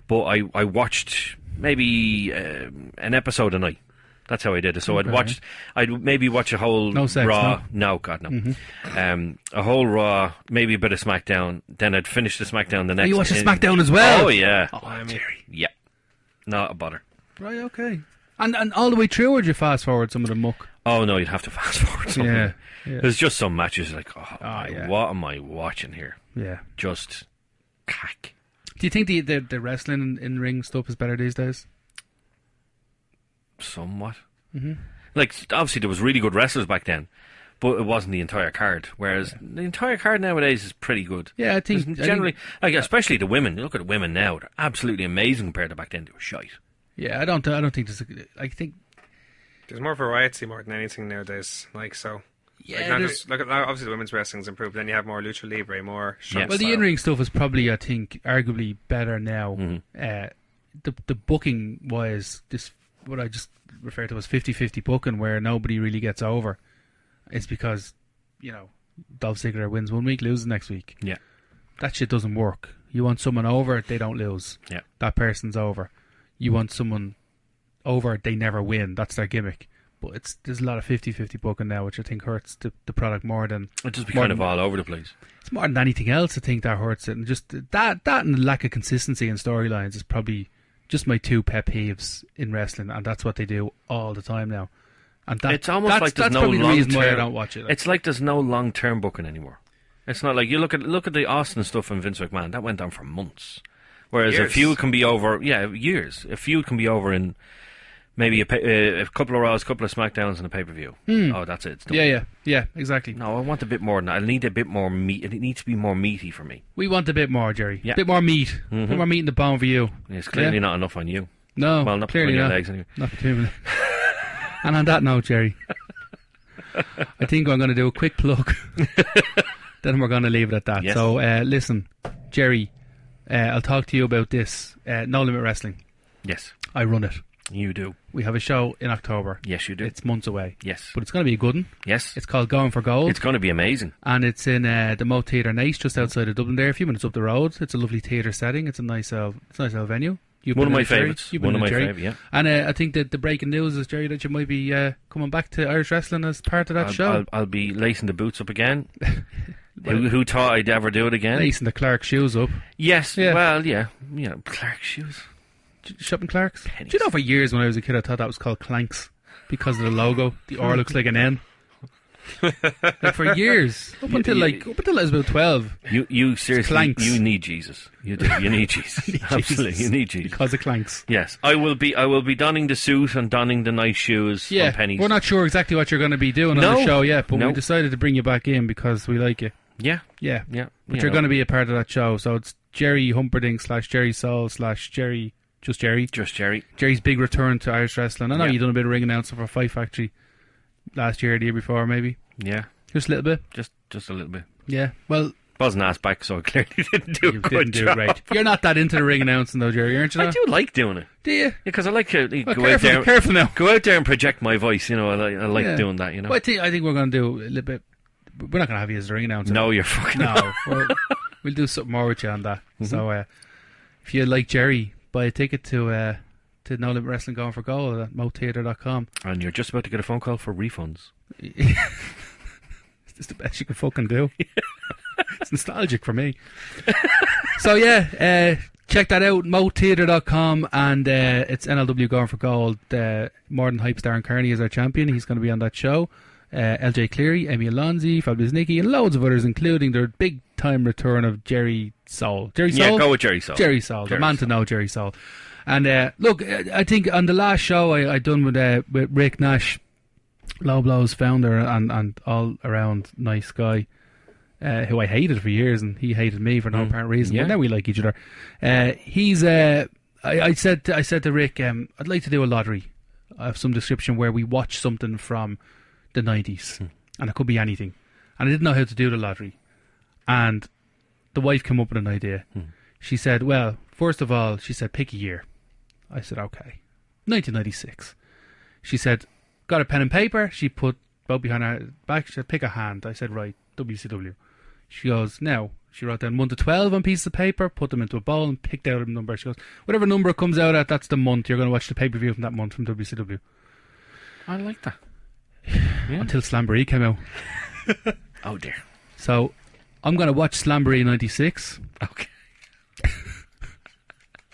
But I watched maybe an episode a night. That's how I did it. So Okay. I'd maybe watch a whole No sex, Raw. No, God, no. A whole Raw, maybe a bit of SmackDown. Then I'd finish the SmackDown the next. You watched the SmackDown as well? Oh, yeah. Oh, Jerry. Yeah. Not a bother. Right, okay. And all the way through, or did you fast forward some of the muck? Oh, no, you'd have to fast forward something. Yeah. There's just some matches like, yeah. what am I watching here? Yeah. Just cack. Do you think the wrestling in ring stuff is better these days? Somewhat. Like, obviously there was really good wrestlers back then, but it wasn't the entire card. Whereas the entire card nowadays is pretty good. Yeah, I think... Generally, like, especially the women. You look at the women now; they're absolutely amazing compared to back then. They were shite. Yeah, I don't think there's... I think... There's more variety more than anything nowadays. Like so. Yeah, Like, not there- just, look at obviously the women's wrestling's improved. Then you have more lucha libre, more. Yeah. Well, the in-ring stuff is probably, I think, arguably better now. The booking was this, what I just refer to as 50-50 booking, where nobody really gets over. It's because, you know, Dolph Ziggler wins one week, loses next week. Yeah, That shit doesn't work. You want someone over, they don't lose. yeah. That person's over. You want someone over, they never win. That's their gimmick. But there's a lot of 50-50 booking now, which I think hurts the product more than... It just be more kind of than- all over the place. It's more than anything else, I think, that hurts it. And just that and the lack of consistency in storylines is probably just my two pet peeves in wrestling, and that's what they do all the time now. And It's almost like there's that's no probably the reason why I long-term- don't watch it. Like, It's like there's no long-term booking anymore. It's not like you look at the Austin stuff and Vince McMahon. That went on for months. Whereas Years. a feud can be over, years. A feud can be over in maybe a couple of Raws, a couple of SmackDowns, and a pay-per-view. Oh, that's it. It's done. yeah, exactly. No, I want a bit more than that. I need a bit more meat. It needs to be more meaty for me. We want a bit more, Jerry. Yeah. A bit more meat. A bit more meat in the bone for you. It's clearly Yeah. not enough on you. No, Well, not clearly between your not. legs anyway. Not between me. And on that note, Jerry, I think I'm going to do a quick plug. Then we're going to leave it at that. Yes. So, listen, Jerry, I'll talk to you about this. No Limit Wrestling. Yes, I run it. you do. We have a show in October. Yes, you do. It's months away. Yes. But it's going to be a good one. Yes. It's called Going for Gold. It's going to be amazing. And it's in the Moat Theatre Nice, just outside of Dublin there, a few minutes up the road. It's a lovely theatre setting. It's a nice little venue. One of my favourites. One of my favourites, yeah. And I think that the breaking news is, Gerry, that you might be coming back to Irish Wrestling as part of that show. I'll be lacing the boots up again. Who thought I'd ever do it again? Lacing the Clark shoes up. Yes, well, yeah. Clark shoes. Shopping Clarks? Pennies. Do you know, for years when I was a kid, I thought that was called Clanks because of the logo. The R looks like an N. Like for years, up until I was about 12. You seriously, Clanks. you need Jesus. You do. You need Jesus. Absolutely, you need Jesus because of Clanks. Yes, I will be donning the suit and donning the nice shoes. Yeah, from Pennies. We're not sure exactly what you're going to be doing on the show yet, but we decided to bring you back in because we like you. Yeah. But you're going to be a part of that show, so it's Gerry Humperdinck / Gerry Saul / Gerry. Just Gerry. Gerry's big return to Irish Wrestling. I know you've done a bit of ring announcing for Fight Factory last year, the year before, maybe. Yeah. Just a little bit. Just a little bit. Yeah. Well, wasn't asked back, so I clearly didn't do a good job. Right. You're not that into the ring announcing, though, Gerry, aren't you? I do like doing it. Do you? Because I like to careful now. Go out there and project my voice. I like doing that. Well, I think we're going to do a little bit. We're not going to have you as a ring announcer. No, you're fucking no. We'll do something more with you on that. Mm-hmm. So, if you like Gerry, buy a ticket to No Limit Wrestling Going for Gold at motheatre.com. And you're just about to get a phone call for refunds. It's the best you can fucking do. It's nostalgic for me. So check that out, motheatre.com, and it's NLW Going for Gold. More Than Hype Darren Kearney is our champion. He's going to be on that show. LJ Cleary, Amy Alonzi, Fabulous Nikki, and loads of others, including the big time return of Gerry Saul. Gerry Saul? Yeah, go with Gerry Saul. Gerry Saul, the man to know, Gerry Saul. And look, I think on the last show I done with Rick Nash, Low Blow's founder and all around nice guy, who I hated for years, and he hated me for no apparent reason. Yeah. But now we like each other. He's I said to Rick, I'd like to do a lottery of some description where we watch something from the 90s, and it could be anything. And I didn't know how to do the lottery, and the wife came up with an idea. She said, well, first of all, she said, pick a year. I said, okay, 1996. She said, got a pen and paper. She put both behind her back. She said, pick a hand. I said, right, WCW. She goes, now, she wrote down 1 to 12 on pieces of paper, put them into a bowl, and picked out a number. She goes, whatever number it comes out at, that's the month. You're going to watch the pay-per-view from that month from WCW. I like that. Yeah. Until Slamboree came out. Oh, dear. So, I'm going to watch Slamboree 96. Okay.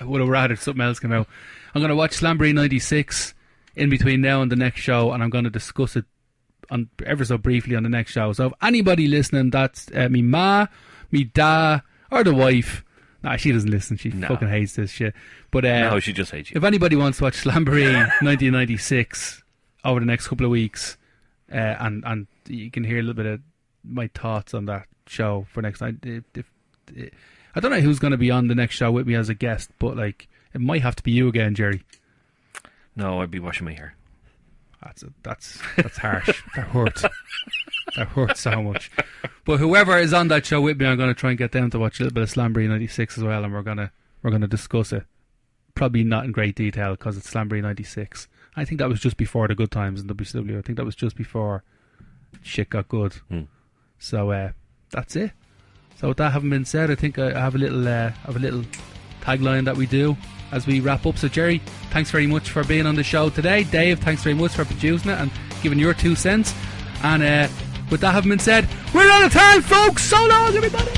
I would have rather something else came out. I'm going to watch Slamboree 96 in between now and the next show, and I'm going to discuss it ever so briefly on the next show. So if anybody listening, that's me ma, me da, or the wife. Nah, she doesn't listen. She fucking hates this shit. But no, she just hates you. If anybody wants to watch Slamboree 1996 over the next couple of weeks, and you can hear a little bit of my thoughts on that show for next night. I don't know who's going to be on the next show with me as a guest, but like it might have to be you again, Gerry. No, I'd be washing my hair. That's harsh. That hurt. That hurt so much. But whoever is on that show with me, I'm going to try and get them to watch a little bit of Slamboree 96 as well, and we're gonna discuss it. Probably not in great detail because it's Slamboree 96. I think that was just before the good times in WCW. I think that was just before shit got good. So that's it. So with that having been said, I think I have a little tagline that we do as we wrap up. So Gerry, thanks very much for being on the show today. Dave, thanks very much for producing it and giving your 2 cents. And with that having been said, we're out of time, folks. So long, everybody.